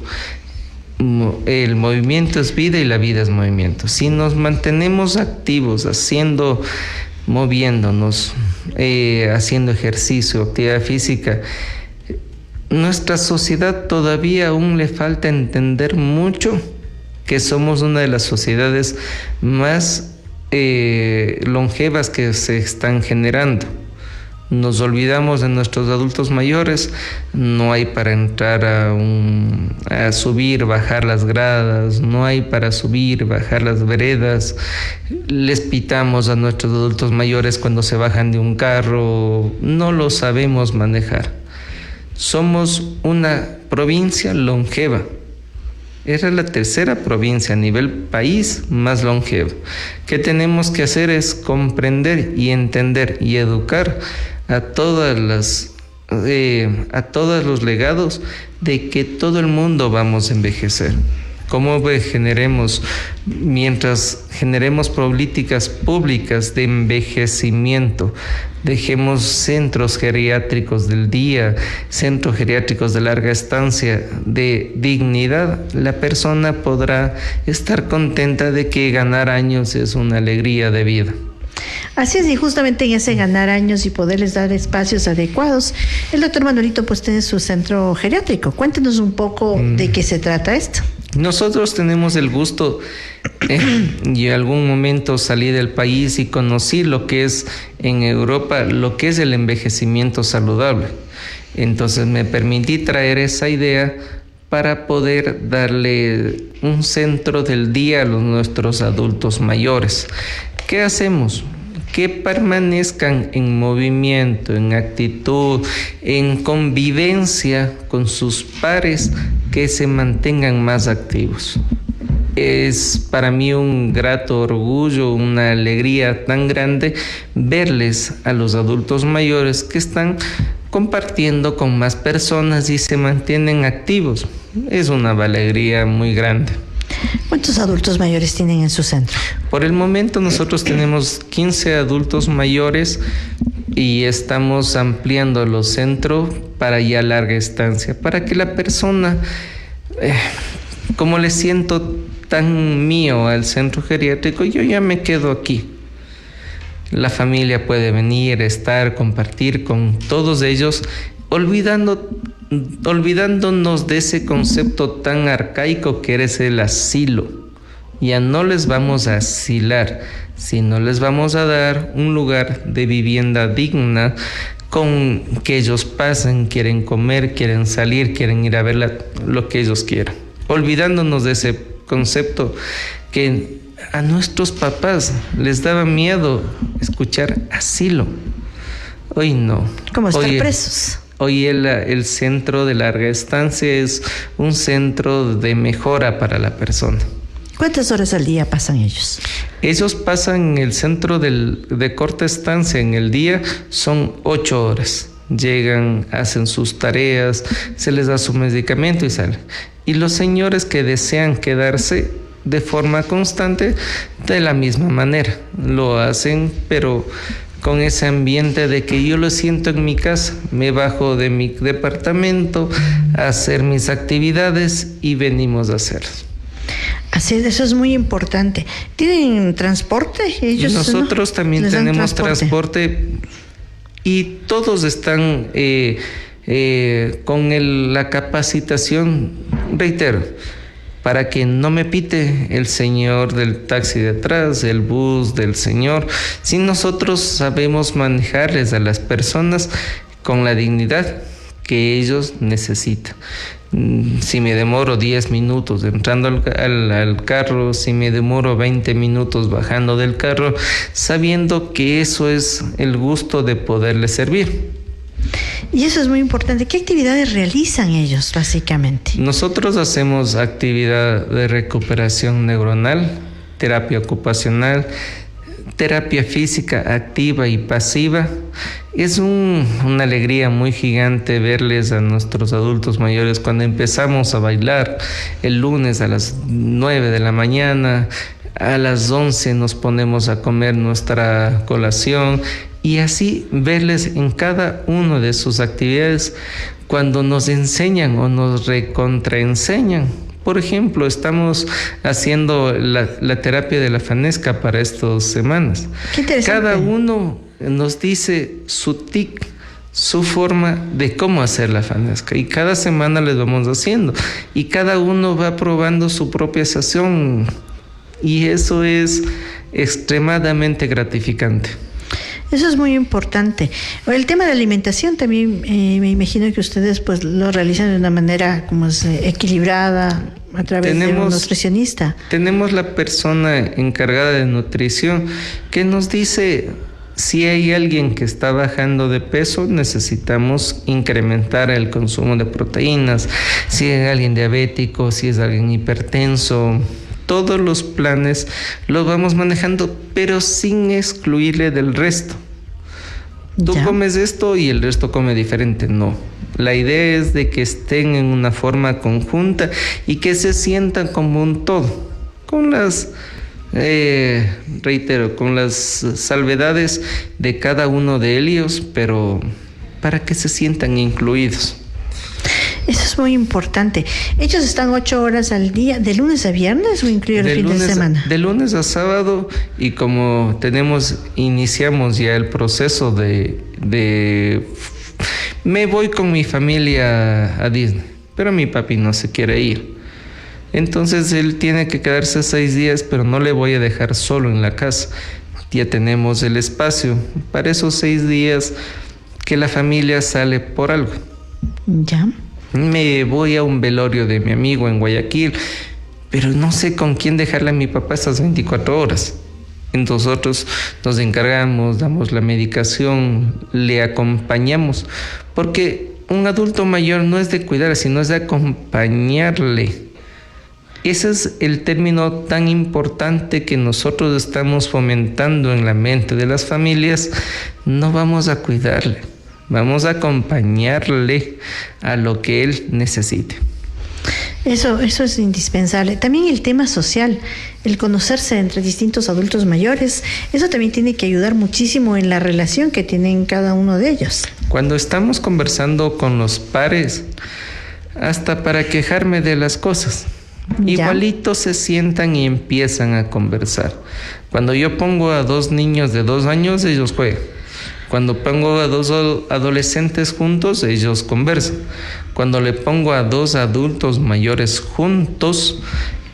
el movimiento es vida y la vida es movimiento. Si nos mantenemos activos, moviéndonos, haciendo ejercicio, actividad física, nuestra sociedad todavía aún le falta entender mucho que somos una de las sociedades más longevas que se están generando. Nos olvidamos de nuestros adultos mayores, no hay para entrar a subir, bajar las gradas, no hay para subir, bajar las veredas. Les pitamos a nuestros adultos mayores cuando se bajan de un carro, no lo sabemos manejar. Somos una provincia longeva. Era la tercera provincia a nivel país más longeva. ¿Qué tenemos que hacer? Es comprender y entender y educar a todos los legados de que todo el mundo vamos a envejecer. Mientras generemos políticas públicas de envejecimiento, dejemos centros geriátricos del día, centros geriátricos de larga estancia, de dignidad, la persona podrá estar contenta de que ganar años es una alegría de vida. Así es, y justamente en ese ganar años y poderles dar espacios adecuados, el doctor Manuelito pues tiene su centro geriátrico. Cuéntenos un poco de qué se trata esto. Nosotros tenemos el gusto, y en algún momento salí del país y conocí lo que es en Europa, lo que es el envejecimiento saludable. Entonces me permití traer esa idea para poder darle un centro del día a nuestros adultos mayores. ¿Qué hacemos? Que permanezcan en movimiento, en actitud, en convivencia con sus pares, que se mantengan más activos. Es para mí un grato orgullo, una alegría tan grande verles a los adultos mayores que están compartiendo con más personas y se mantienen activos. Es una alegría muy grande. ¿Cuántos adultos mayores tienen en su centro? Por el momento nosotros tenemos 15 adultos mayores y estamos ampliando los centros para ya larga estancia, para que la persona, como le siento tan mío al centro geriátrico, yo ya me quedo aquí. La familia puede venir, estar, compartir con todos ellos, olvidándonos de ese concepto tan arcaico que es el asilo. Ya no les vamos a asilar, sino les vamos a dar un lugar de vivienda digna con que ellos pasen, quieren comer, quieren salir, quieren ir a ver lo que ellos quieran. Olvidándonos de ese concepto que a nuestros papás les daba miedo escuchar asilo. Hoy no. Como estar presos. Hoy el centro de larga estancia es un centro de mejora para la persona. ¿Cuántas horas al día pasan ellos? Ellos pasan en el centro de corta estancia en el día, son 8 horas. Llegan, hacen sus tareas, se les da su medicamento y salen. Y los señores que desean quedarse de forma constante, de la misma manera, lo hacen, pero con ese ambiente de que yo lo siento en mi casa, me bajo de mi departamento a hacer mis actividades y venimos a hacerlas. Así es, eso es muy importante. ¿Tienen transporte? Ellos, nosotros ¿no? También tenemos transporte y todos están con la capacitación, reitero, para que no me pite el señor del taxi de atrás, el bus del señor, si nosotros sabemos manejarles a las personas con la dignidad que ellos necesitan. Si me demoro 10 minutos entrando al carro, si me demoro 20 minutos bajando del carro, sabiendo que eso es el gusto de poderle servir. Y eso es muy importante. ¿Qué actividades realizan ellos, básicamente? Nosotros hacemos actividad de recuperación neuronal, terapia ocupacional, terapia física activa y pasiva. Es una alegría muy gigante verles a nuestros adultos mayores cuando empezamos a bailar el lunes a las 9 de la mañana, a las 11 nos ponemos a comer nuestra colación y así verles en cada una de sus actividades cuando nos enseñan o nos recontraenseñan. Por ejemplo, estamos haciendo la terapia de la fanesca para estas semanas. Qué interesante. Cada uno nos dice su tic, su forma de cómo hacer la fanesca y cada semana les vamos haciendo y cada uno va probando su propia sesión y eso es extremadamente gratificante. Eso es muy importante. El tema de la alimentación también me imagino que ustedes pues lo realizan de una manera como equilibrada a través de un nutricionista. Tenemos la persona encargada de nutrición que nos dice si hay alguien que está bajando de peso, necesitamos incrementar el consumo de proteínas, si hay alguien diabético, si es alguien hipertenso. Todos los planes los vamos manejando, pero sin excluirle del resto. Tú comes esto y el resto come diferente. No. La idea es de que estén en una forma conjunta y que se sientan como un todo, con las, reitero, con las salvedades de cada uno de ellos, pero para que se sientan incluidos. Eso es muy importante. ¿Ellos están 8 horas al día, de lunes a viernes o incluye el fin de semana? De lunes a sábado, y como iniciamos ya el proceso de me voy con mi familia a Disney, pero mi papi no se quiere ir. Entonces él tiene que quedarse 6 días, pero no le voy a dejar solo en la casa. Ya tenemos el espacio para esos 6 días que la familia sale por algo. Ya. Me voy a un velorio de mi amigo en Guayaquil, pero no sé con quién dejarle a mi papá esas 24 horas. Nosotros nos encargamos, damos la medicación, le acompañamos, porque un adulto mayor no es de cuidar, sino es de acompañarle. Ese es el término tan importante que nosotros estamos fomentando en la mente de las familias. No vamos a cuidarle, vamos a acompañarle a lo que él necesite. Eso es indispensable. También el tema social, el conocerse entre distintos adultos mayores, eso también tiene que ayudar muchísimo en la relación que tienen cada uno de ellos. Cuando estamos conversando con los pares, hasta para quejarme de las cosas, igualitos se sientan y empiezan a conversar. Cuando yo pongo a 2 niños de 2 años, ellos juegan. Cuando pongo a 2 adolescentes juntos, ellos conversan. Cuando le pongo a 2 adultos mayores juntos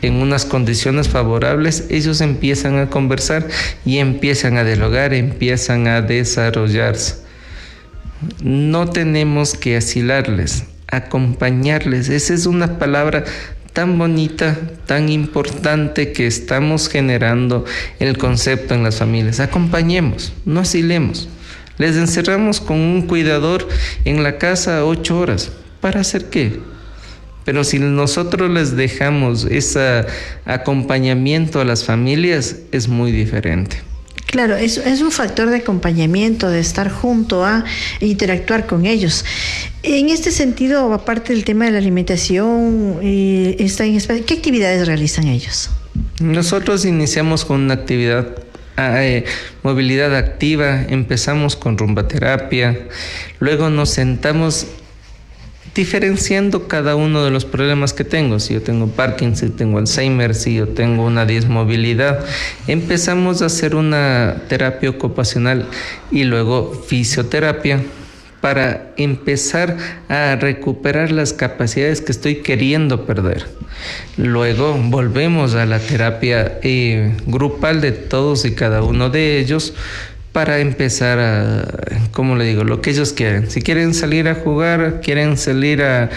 en unas condiciones favorables, ellos empiezan a conversar y empiezan a dialogar, empiezan a desarrollarse. No tenemos que asilarles, acompañarles. Esa es una palabra tan bonita, tan importante que estamos generando el concepto en las familias. Acompañemos, no asilemos. Les encerramos con un cuidador en la casa 8 horas. ¿Para hacer qué? Pero si nosotros les dejamos ese acompañamiento a las familias, es muy diferente. Claro, es un factor de acompañamiento, de estar junto a interactuar con ellos. En este sentido, aparte del tema de la alimentación, ¿qué actividades realizan ellos? Nosotros iniciamos con una actividad movilidad activa, empezamos con rumbaterapia, luego nos sentamos diferenciando cada uno de los problemas que tengo. Si yo tengo Parkinson, si tengo Alzheimer, si yo tengo una dismovilidad, empezamos a hacer una terapia ocupacional y luego fisioterapia para empezar a recuperar las capacidades que estoy queriendo perder. Luego volvemos a la terapia grupal de todos y cada uno de ellos para empezar a, como le digo, lo que ellos quieren. Si quieren salir a jugar, quieren salir a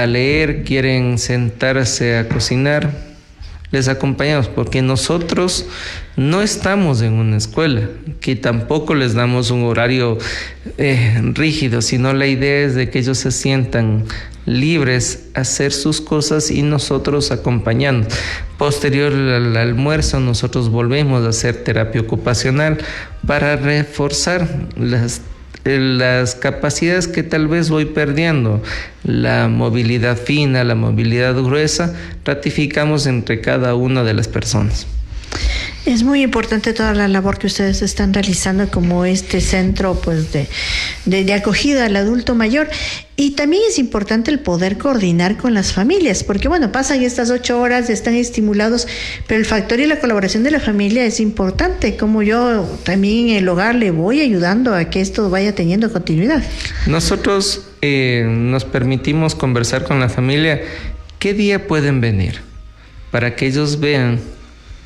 leer, quieren sentarse a cocinar, les acompañamos, porque nosotros no estamos en una escuela, que tampoco les damos un horario rígido, sino la idea es de que ellos se sientan libres a hacer sus cosas y nosotros acompañando. Posterior al almuerzo nosotros volvemos a hacer terapia ocupacional para reforzar las capacidades que tal vez voy perdiendo, la movilidad fina, la movilidad gruesa, ratificamos entre cada una de las personas. Es muy importante toda la labor que ustedes están realizando como este centro pues de acogida al adulto mayor, y también es importante el poder coordinar con las familias, porque bueno, pasan estas 8 horas, están estimulados, pero el factor y la colaboración de la familia es importante, como yo también en el hogar le voy ayudando a que esto vaya teniendo continuidad. Nosotros nos permitimos conversar con la familia, ¿qué día pueden venir? Para que ellos vean,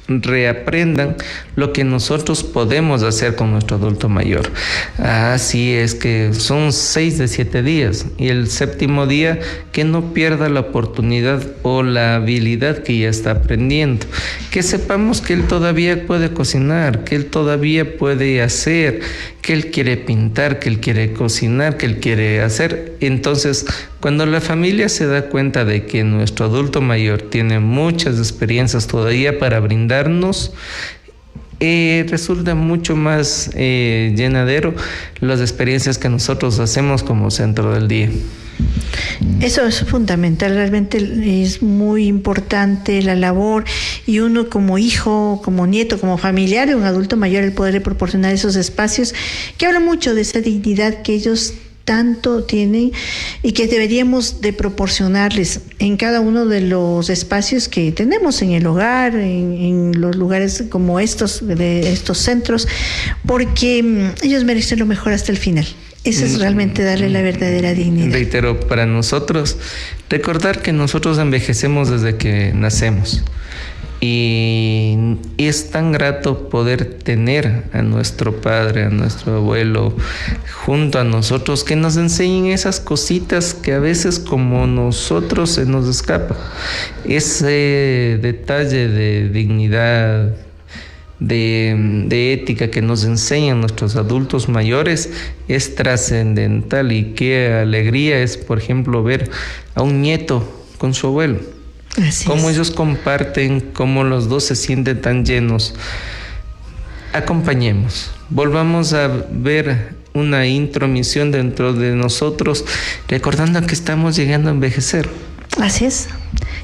reaprendan lo que nosotros podemos hacer con nuestro adulto mayor. Así es que son 6 de 7 días y el 7º día que no pierda la oportunidad o la habilidad que ya está aprendiendo, que sepamos que él todavía puede cocinar, que él todavía puede hacer, que él quiere pintar, que él quiere cocinar, que él quiere hacer. Entonces, cuando la familia se da cuenta de que nuestro adulto mayor tiene muchas experiencias todavía para brindarnos, resulta mucho más llenadero las experiencias que nosotros hacemos como centro del día. Eso es fundamental, realmente es muy importante la labor, y uno como hijo, como nieto, como familiar de un adulto mayor, el poder proporcionar esos espacios que habla mucho de esa dignidad que ellos tanto tienen y que deberíamos de proporcionarles en cada uno de los espacios que tenemos en el hogar, en los lugares como estos, de estos centros, porque ellos merecen lo mejor hasta el final. Eso es realmente darle la verdadera dignidad. Reitero, para nosotros, recordar que nosotros envejecemos desde que nacemos. Y es tan grato poder tener a nuestro padre, a nuestro abuelo junto a nosotros, que nos enseñen esas cositas que a veces como nosotros se nos escapa. Ese detalle de dignidad, de ética que nos enseñan nuestros adultos mayores es trascendental, y qué alegría es, por ejemplo, ver a un nieto con su abuelo. Cómo ellos comparten, cómo los dos se sienten tan llenos. Acompañemos, volvamos a ver una intromisión dentro de nosotros, recordando que estamos llegando a envejecer. Así es.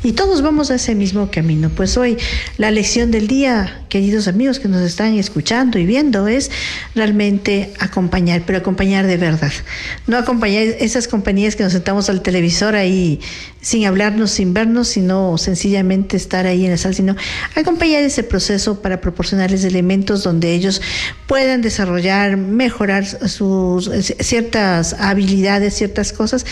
Y todos vamos a ese mismo camino. Pues hoy la lección del día, queridos amigos que nos están escuchando y viendo, es realmente acompañar, pero acompañar de verdad. No acompañar esas compañías que nos sentamos al televisor ahí sin hablarnos, sin vernos, sino sencillamente estar ahí en la sala, sino acompañar ese proceso para proporcionarles elementos donde ellos puedan desarrollar, mejorar sus ciertas habilidades, ciertas cosas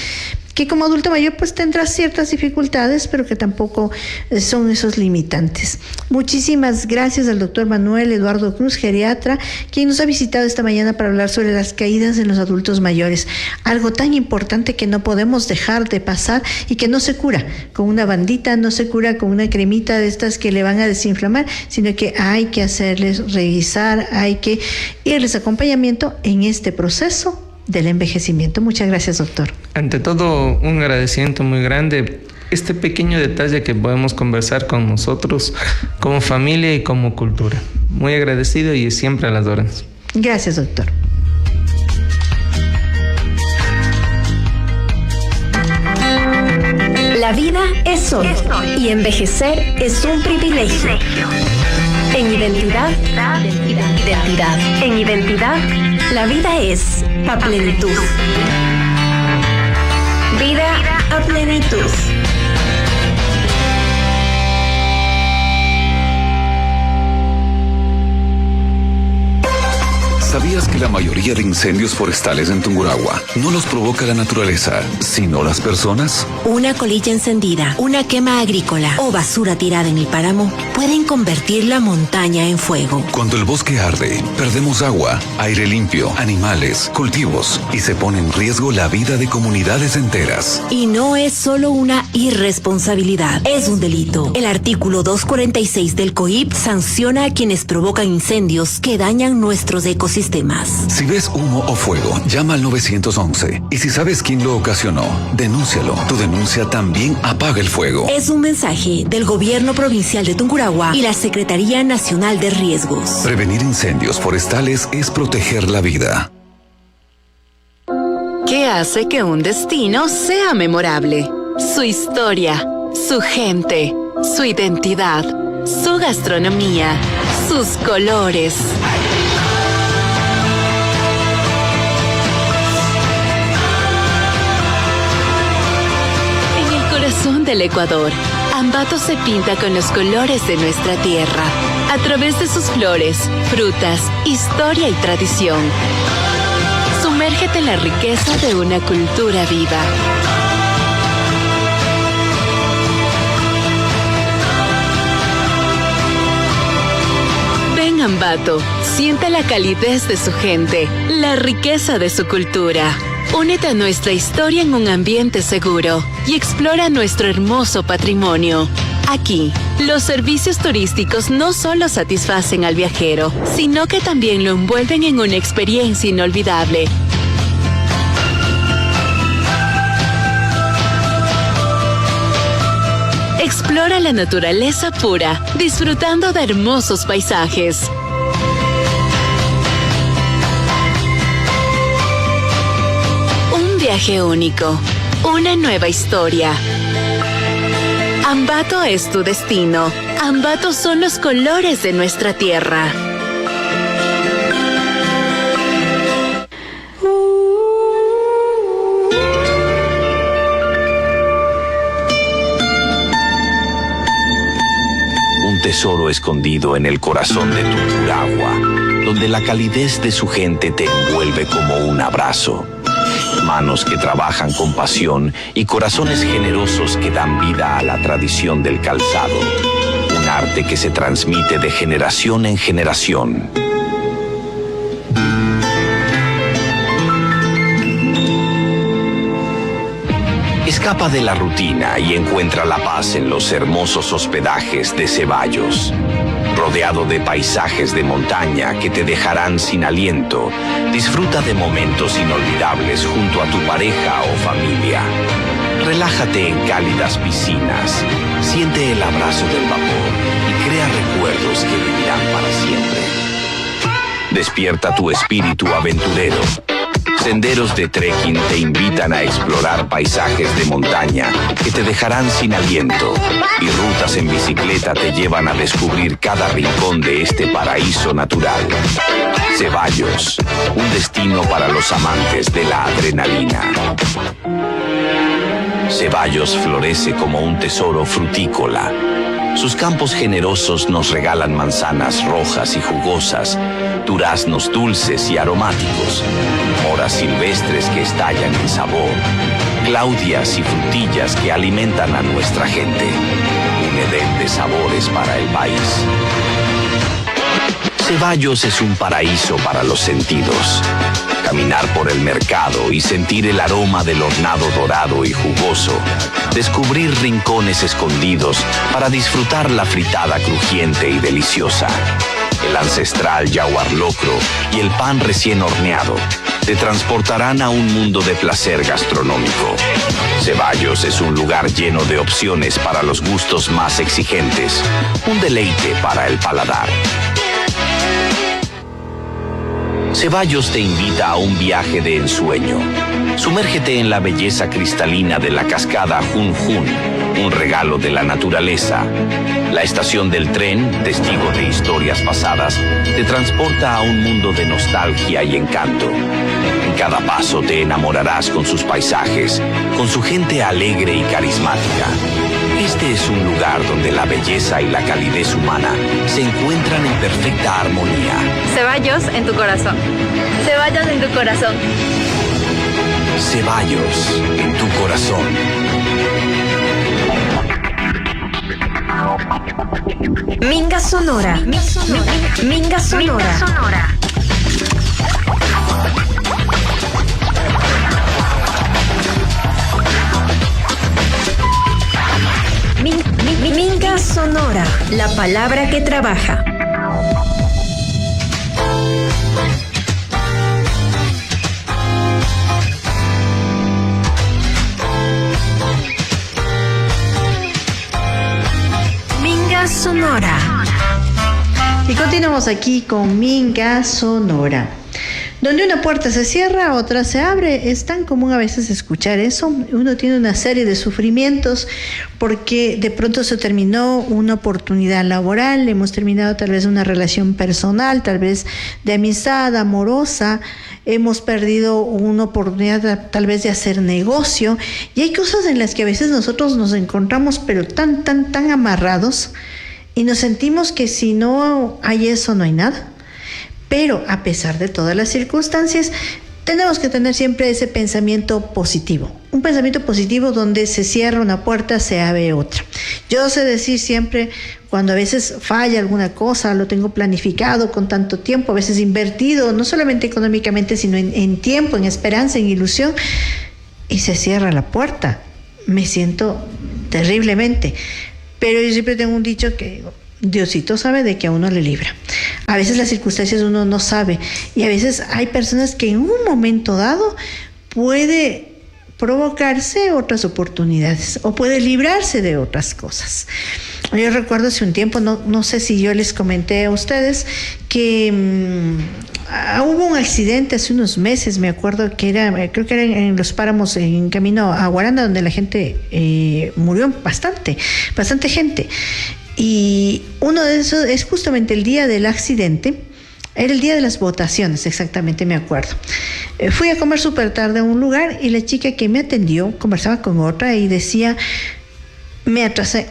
que como adulto mayor pues tendrá ciertas dificultades, pero que tampoco son esos limitantes. Muchísimas gracias al doctor Manuel Eduardo Cruz, geriatra, quien nos ha visitado esta mañana para hablar sobre las caídas en los adultos mayores, algo tan importante que no podemos dejar de pasar y que no se cura con una bandita, no se cura con una cremita de estas que le van a desinflamar, sino que hay que hacerles revisar, hay que irles acompañamiento en este proceso del envejecimiento. Muchas gracias, doctor. Ante todo, un agradecimiento muy grande. Este pequeño detalle que podemos conversar con nosotros como familia y como cultura. Muy agradecido y siempre a las órdenes. Gracias, doctor. La vida es hoy y envejecer es un privilegio. En identidad, en identidad, la vida es a plenitud. Vida a plenitud. ¿Sabías que la mayoría de incendios forestales en Tungurahua no los provoca la naturaleza, sino las personas? Una colilla encendida, una quema agrícola o basura tirada en el páramo pueden convertir la montaña en fuego. Cuando el bosque arde, perdemos agua, aire limpio, animales, cultivos y se pone en riesgo la vida de comunidades enteras. Y no es solo una irresponsabilidad, es un delito. El artículo 246 del COIP sanciona a quienes provocan incendios que dañan nuestros ecosistemas. Si ves humo o fuego, llama al 911. Y si sabes quién lo ocasionó, denúncialo. Tu denuncia también apaga el fuego. Es un mensaje del Gobierno Provincial de Tungurahua y la Secretaría Nacional de Riesgos. Prevenir incendios forestales es proteger la vida. ¿Qué hace que un destino sea memorable? Su historia, su gente, su identidad, su gastronomía, sus colores. Del Ecuador, Ambato se pinta con los colores de nuestra tierra, a través de sus flores, frutas, historia y tradición. Sumérgete en la riqueza de una cultura viva. Ven Ambato, siente la calidez de su gente, la riqueza de su cultura. Únete a nuestra historia en un ambiente seguro y explora nuestro hermoso patrimonio. Aquí, los servicios turísticos no solo satisfacen al viajero, sino que también lo envuelven en una experiencia inolvidable. Explora la naturaleza pura, disfrutando de hermosos paisajes. viaje único, una nueva historia. Ambato es tu destino. Ambato son los colores de nuestra tierra. Un tesoro escondido en el corazón de Tungurahua, donde la calidez de su gente te envuelve como un abrazo. Manos que trabajan con pasión y corazones generosos que dan vida a la tradición del calzado. Un arte que se transmite de generación en generación. Escapa de la rutina y encuentra la paz en los hermosos hospedajes de Ceballos. Rodeado de paisajes de montaña que te dejarán sin aliento, disfruta de momentos inolvidables junto a tu pareja o familia. Relájate en cálidas piscinas, siente el abrazo del vapor y crea recuerdos que vivirán para siempre. Despierta tu espíritu aventurero. Senderos de trekking te invitan a explorar paisajes de montaña que te dejarán sin aliento, y rutas en bicicleta te llevan a descubrir cada rincón de este paraíso natural. Ceballos, un destino para los amantes de la adrenalina. Ceballos florece como un tesoro frutícola. Sus campos generosos nos regalan manzanas rojas y jugosas, duraznos dulces y aromáticos, moras silvestres que estallan en sabor, claudias y frutillas que alimentan a nuestra gente. Un edén de sabores para el país. Ceballos es un paraíso para los sentidos. Caminar por el mercado y sentir el aroma del hornado dorado y jugoso. Descubrir rincones escondidos para disfrutar la fritada crujiente y deliciosa. El ancestral yaguar locro y el pan recién horneado te transportarán a un mundo de placer gastronómico. Ceballos es un lugar lleno de opciones para los gustos más exigentes. Un deleite para el paladar. Ceballos te invita a un viaje de ensueño. Sumérgete en la belleza cristalina de la cascada Jun Jun, un regalo de la naturaleza. La estación del tren, testigo de historias pasadas, te transporta a un mundo de nostalgia y encanto. En cada paso te enamorarás con sus paisajes, con su gente alegre y carismática. Este es un lugar donde la belleza y la calidez humana se encuentran en perfecta armonía. Ceballos en tu corazón. Ceballos en tu corazón. Ceballos en tu corazón. Minga Sonora. Minga Sonora. Minga Sonora, la palabra que trabaja. Minga Sonora. Y continuamos aquí con Minga Sonora. Donde una puerta se cierra, otra se abre. Es tan común a veces escuchar eso. Uno tiene una serie de sufrimientos porque de pronto se terminó una oportunidad laboral, hemos terminado tal vez una relación personal, tal vez de amistad, amorosa, hemos perdido una oportunidad tal vez de hacer negocio, y hay cosas en las que a veces nosotros nos encontramos pero tan amarrados y nos sentimos que si no hay eso no hay nada. Pero a pesar de todas las circunstancias, tenemos que tener siempre ese pensamiento positivo. Un pensamiento positivo donde se cierra una puerta, se abre otra. Yo sé decir siempre, cuando a veces falla alguna cosa, lo tengo planificado con tanto tiempo, a veces invertido, no solamente económicamente, sino en tiempo, en esperanza, en ilusión, y se cierra la puerta. Me siento terriblemente. Pero yo siempre tengo un dicho que digo, Diosito sabe de que a uno le libra. A veces las circunstancias uno no sabe, y a veces hay personas que en un momento dado puede provocarse otras oportunidades o puede librarse de otras cosas. Yo recuerdo hace un tiempo, no sé si yo les comenté a ustedes que Hubo un accidente hace unos meses, me acuerdo creo que era en los páramos en camino a Guaranda, donde la gente murió bastante gente. Y uno de esos es justamente el día del accidente. Era el día de las votaciones, exactamente, me acuerdo. Fui a comer súper tarde a un lugar y la chica que me atendió conversaba con otra y decía, me atrasé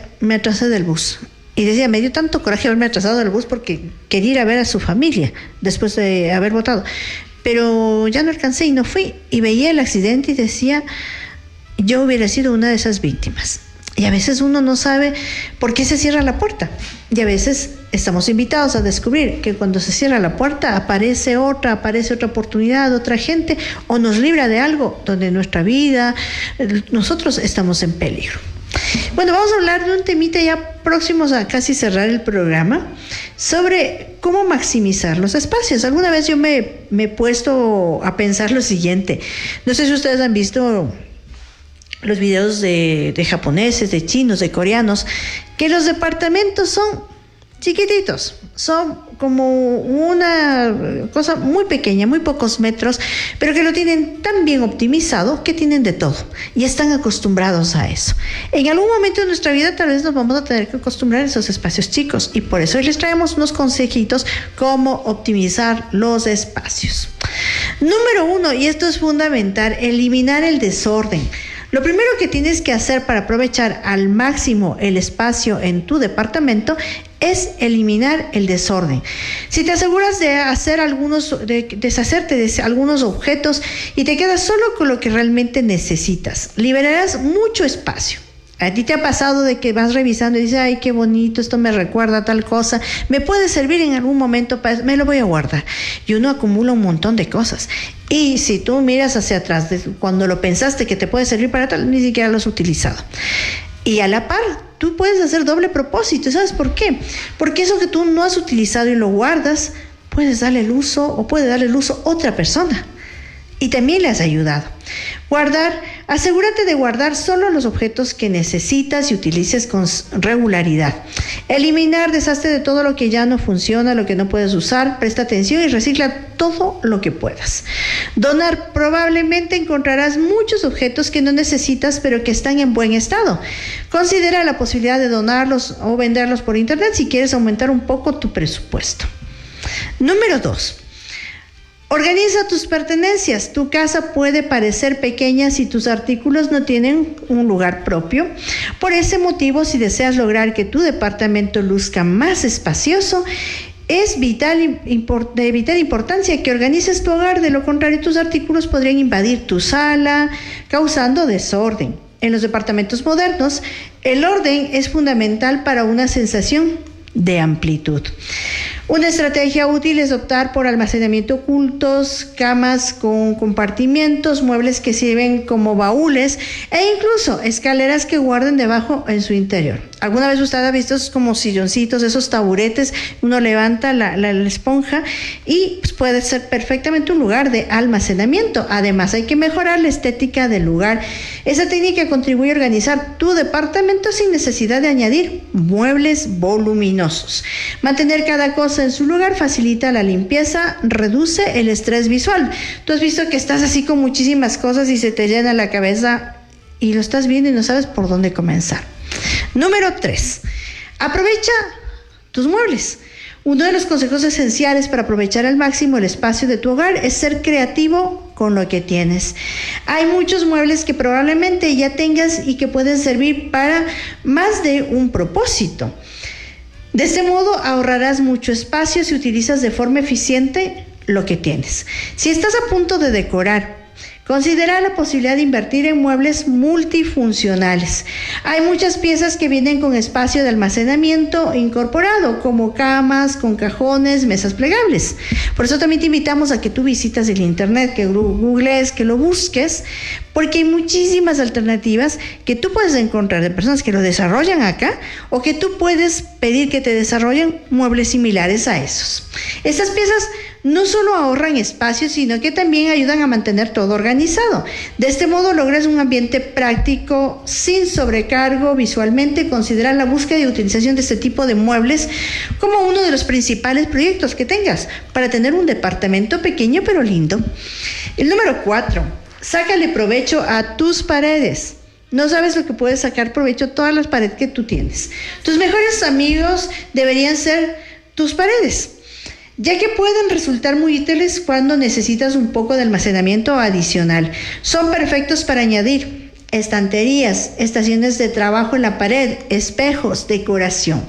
del bus. Y decía, me dio tanto coraje haberme atrasado del bus porque quería ir a ver a su familia después de haber votado. Pero ya no alcancé y no fui. Y veía el accidente y decía, yo hubiera sido una de esas víctimas. Y a veces uno no sabe por qué se cierra la puerta. Y a veces estamos invitados a descubrir que cuando se cierra la puerta aparece otra oportunidad, otra gente, o nos libra de algo donde nuestra vida, nosotros estamos en peligro. Bueno, vamos a hablar de un temita ya próximos a casi cerrar el programa, sobre cómo maximizar los espacios. Alguna vez yo me he puesto a pensar lo siguiente. No sé si ustedes han visto los videos de japoneses, de chinos, de coreanos, que los departamentos son chiquititos, son como una cosa muy pequeña, muy pocos metros, pero que lo tienen tan bien optimizado que tienen de todo y están acostumbrados a eso. En algún momento de nuestra vida tal vez nos vamos a tener que acostumbrar a esos espacios chicos y por eso hoy les traemos unos consejitos cómo optimizar los espacios. Número 1, y esto es fundamental, eliminar el desorden. Lo primero que tienes que hacer para aprovechar al máximo el espacio en tu departamento es eliminar el desorden. Si te aseguras de deshacerte de algunos objetos y te quedas solo con lo que realmente necesitas, liberarás mucho espacio. ¿A ti te ha pasado de que vas revisando y dices, ay, qué bonito, esto me recuerda a tal cosa, me puede servir en algún momento, me lo voy a guardar? Y uno acumula un montón de cosas. Y si tú miras hacia atrás, cuando lo pensaste que te puede servir para tal, ni siquiera lo has utilizado. Y a la par, tú puedes hacer doble propósito. ¿Sabes por qué? Porque eso que tú no has utilizado y lo guardas, puedes darle el uso o puede darle el uso otra persona. Y también le has ayudado. Asegúrate de guardar solo los objetos que necesitas y utilices con regularidad. Deshazte de todo lo que ya no funciona, lo que no puedes usar. Presta atención y recicla todo lo que puedas. Donar. Probablemente encontrarás muchos objetos que no necesitas, pero que están en buen estado. Considera la posibilidad de donarlos o venderlos por internet si quieres aumentar un poco tu presupuesto. Número 2. Organiza tus pertenencias. Tu casa puede parecer pequeña si tus artículos no tienen un lugar propio. Por ese motivo, si deseas lograr que tu departamento luzca más espacioso, es de vital importancia que organices tu hogar. De lo contrario, tus artículos podrían invadir tu sala, causando desorden. En los departamentos modernos, el orden es fundamental para una sensación de amplitud. Una estrategia útil es optar por almacenamiento ocultos, camas con compartimientos, muebles que sirven como baúles e incluso escaleras que guarden debajo en su interior. ¿Alguna vez usted ha visto esos como silloncitos, esos taburetes? Uno levanta la esponja y pues puede ser perfectamente un lugar de almacenamiento. Además, hay que mejorar la estética del lugar. Esa técnica contribuye a organizar tu departamento sin necesidad de añadir muebles voluminosos. Mantener cada cosa en su lugar facilita la limpieza, reduce el estrés visual. Tú has visto que estás así con muchísimas cosas y se te llena la cabeza y lo estás viendo y no sabes por dónde comenzar. Número 3. Aprovecha tus muebles. Uno de los consejos esenciales para aprovechar al máximo el espacio de tu hogar es ser creativo con lo que tienes. Hay muchos muebles que probablemente ya tengas y que pueden servir para más de un propósito. De este modo ahorrarás mucho espacio si utilizas de forma eficiente lo que tienes. Si estás a punto de decorar, considera la posibilidad de invertir en muebles multifuncionales. Hay muchas piezas que vienen con espacio de almacenamiento incorporado, como camas, con cajones, mesas plegables. Por eso también te invitamos a que tú visites el internet, que googlees, que lo busques, porque hay muchísimas alternativas que tú puedes encontrar de personas que lo desarrollan acá o que tú puedes pedir que te desarrollen muebles similares a esos. Estas piezas no solo ahorran espacio, sino que también ayudan a mantener todo organizado. De este modo logras un ambiente práctico, sin sobrecargo visualmente. Considera la búsqueda y utilización de este tipo de muebles como uno de los principales proyectos que tengas para tener un departamento pequeño pero lindo. El número 4, sácale provecho a tus paredes. No sabes lo que puedes sacar provecho a todas las paredes que tú tienes. Tus mejores amigos deberían ser tus paredes, ya que pueden resultar muy útiles cuando necesitas un poco de almacenamiento adicional. Son perfectos para añadir estanterías, estaciones de trabajo en la pared, espejos, decoración.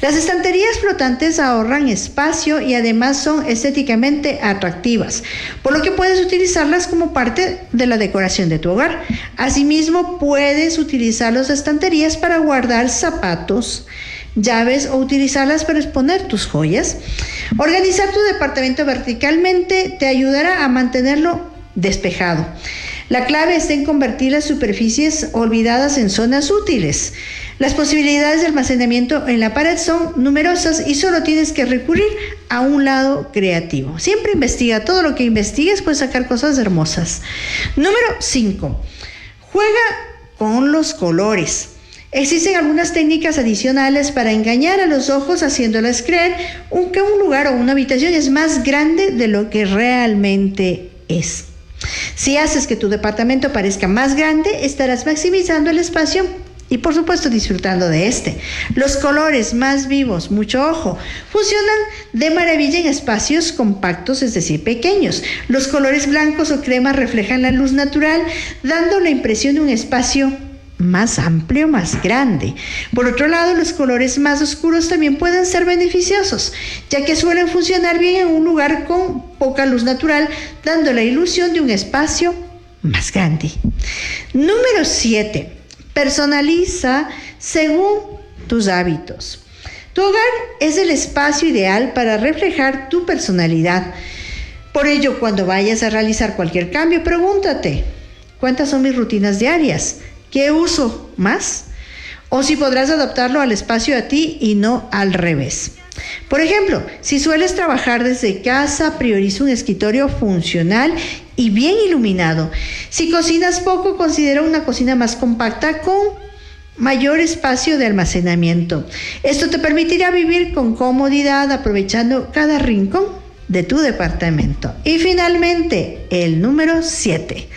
Las estanterías flotantes ahorran espacio y además son estéticamente atractivas, por lo que puedes utilizarlas como parte de la decoración de tu hogar. Asimismo, puedes utilizar las estanterías para guardar zapatos, llaves o utilizarlas para exponer tus joyas. Organizar tu departamento verticalmente te ayudará a mantenerlo despejado. La clave está en convertir las superficies olvidadas en zonas útiles. Las posibilidades de almacenamiento en la pared son numerosas y solo tienes que recurrir a un lado creativo. Siempre investiga, todo lo que investigues puedes sacar cosas hermosas. Número 5. Juega con los colores. Existen algunas técnicas adicionales para engañar a los ojos, haciéndoles creer que un lugar o una habitación es más grande de lo que realmente es. Si haces que tu departamento parezca más grande, estarás maximizando el espacio y, por supuesto, disfrutando de este. Los colores más vivos, mucho ojo, funcionan de maravilla en espacios compactos, es decir, pequeños. Los colores blancos o crema reflejan la luz natural, dando la impresión de un espacio más amplio, más grande. Por otro lado, los colores más oscuros también pueden ser beneficiosos, ya que suelen funcionar bien en un lugar con poca luz natural, dando la ilusión de un espacio más grande. Número 7. Personaliza según tus hábitos. Tu hogar es el espacio ideal para reflejar tu personalidad. Por ello, cuando vayas a realizar cualquier cambio, pregúntate: ¿cuántas son mis rutinas diarias? ¿Qué uso más? O si podrás adaptarlo al espacio a ti y no al revés. Por ejemplo, si sueles trabajar desde casa, prioriza un escritorio funcional y bien iluminado. Si cocinas poco, considera una cocina más compacta con mayor espacio de almacenamiento. Esto te permitirá vivir con comodidad, aprovechando cada rincón de tu departamento. Y finalmente, el número 7.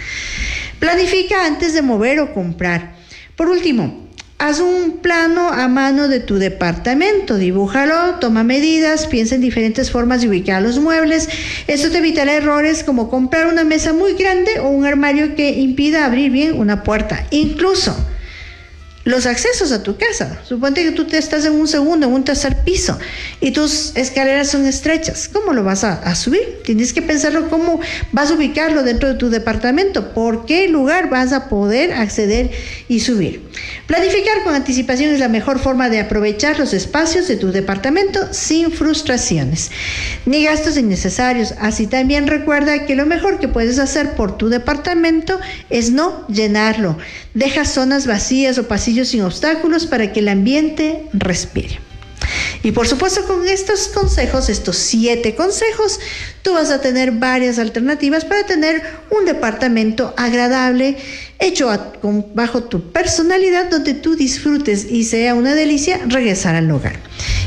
Planifica antes de mover o comprar. Por último, haz un plano a mano de tu departamento, dibújalo, toma medidas, piensa en diferentes formas de ubicar los muebles. Esto te evitará errores como comprar una mesa muy grande o un armario que impida abrir bien una puerta. Incluso los accesos a tu casa. Suponte que tú estás en un segundo, en un tercer piso y tus escaleras son estrechas. ¿Cómo lo vas a subir? Tienes que pensarlo cómo vas a ubicarlo dentro de tu departamento. ¿Por qué lugar vas a poder acceder y subir? Planificar con anticipación es la mejor forma de aprovechar los espacios de tu departamento sin frustraciones ni gastos innecesarios. Así también recuerda que lo mejor que puedes hacer por tu departamento es no llenarlo. Deja zonas vacías o pasillos sin obstáculos para que el ambiente respire. Y por supuesto, con estos consejos, estos 7 consejos, tú vas a tener varias alternativas para tener un departamento agradable, hecho bajo tu personalidad, donde tú disfrutes y sea una delicia regresar al hogar.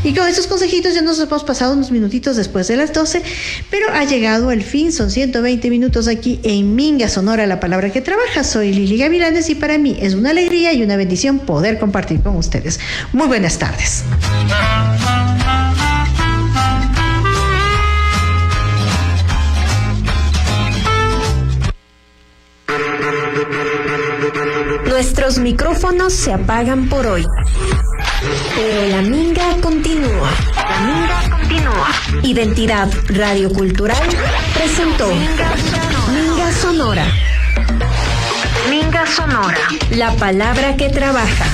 Y con estos consejitos ya nos hemos pasado unos minutitos después de las 12, pero ha llegado el fin. Son 120 minutos aquí en Minga Sonora, la palabra que trabaja. Soy Lili Gavilanes y para mí es una alegría y una bendición poder compartir con ustedes. Muy buenas tardes. Nuestros micrófonos se apagan por hoy, pero la minga continúa. La minga continúa. Identidad Radiocultural presentó Minga Sonora. Minga Sonora. La palabra que trabaja.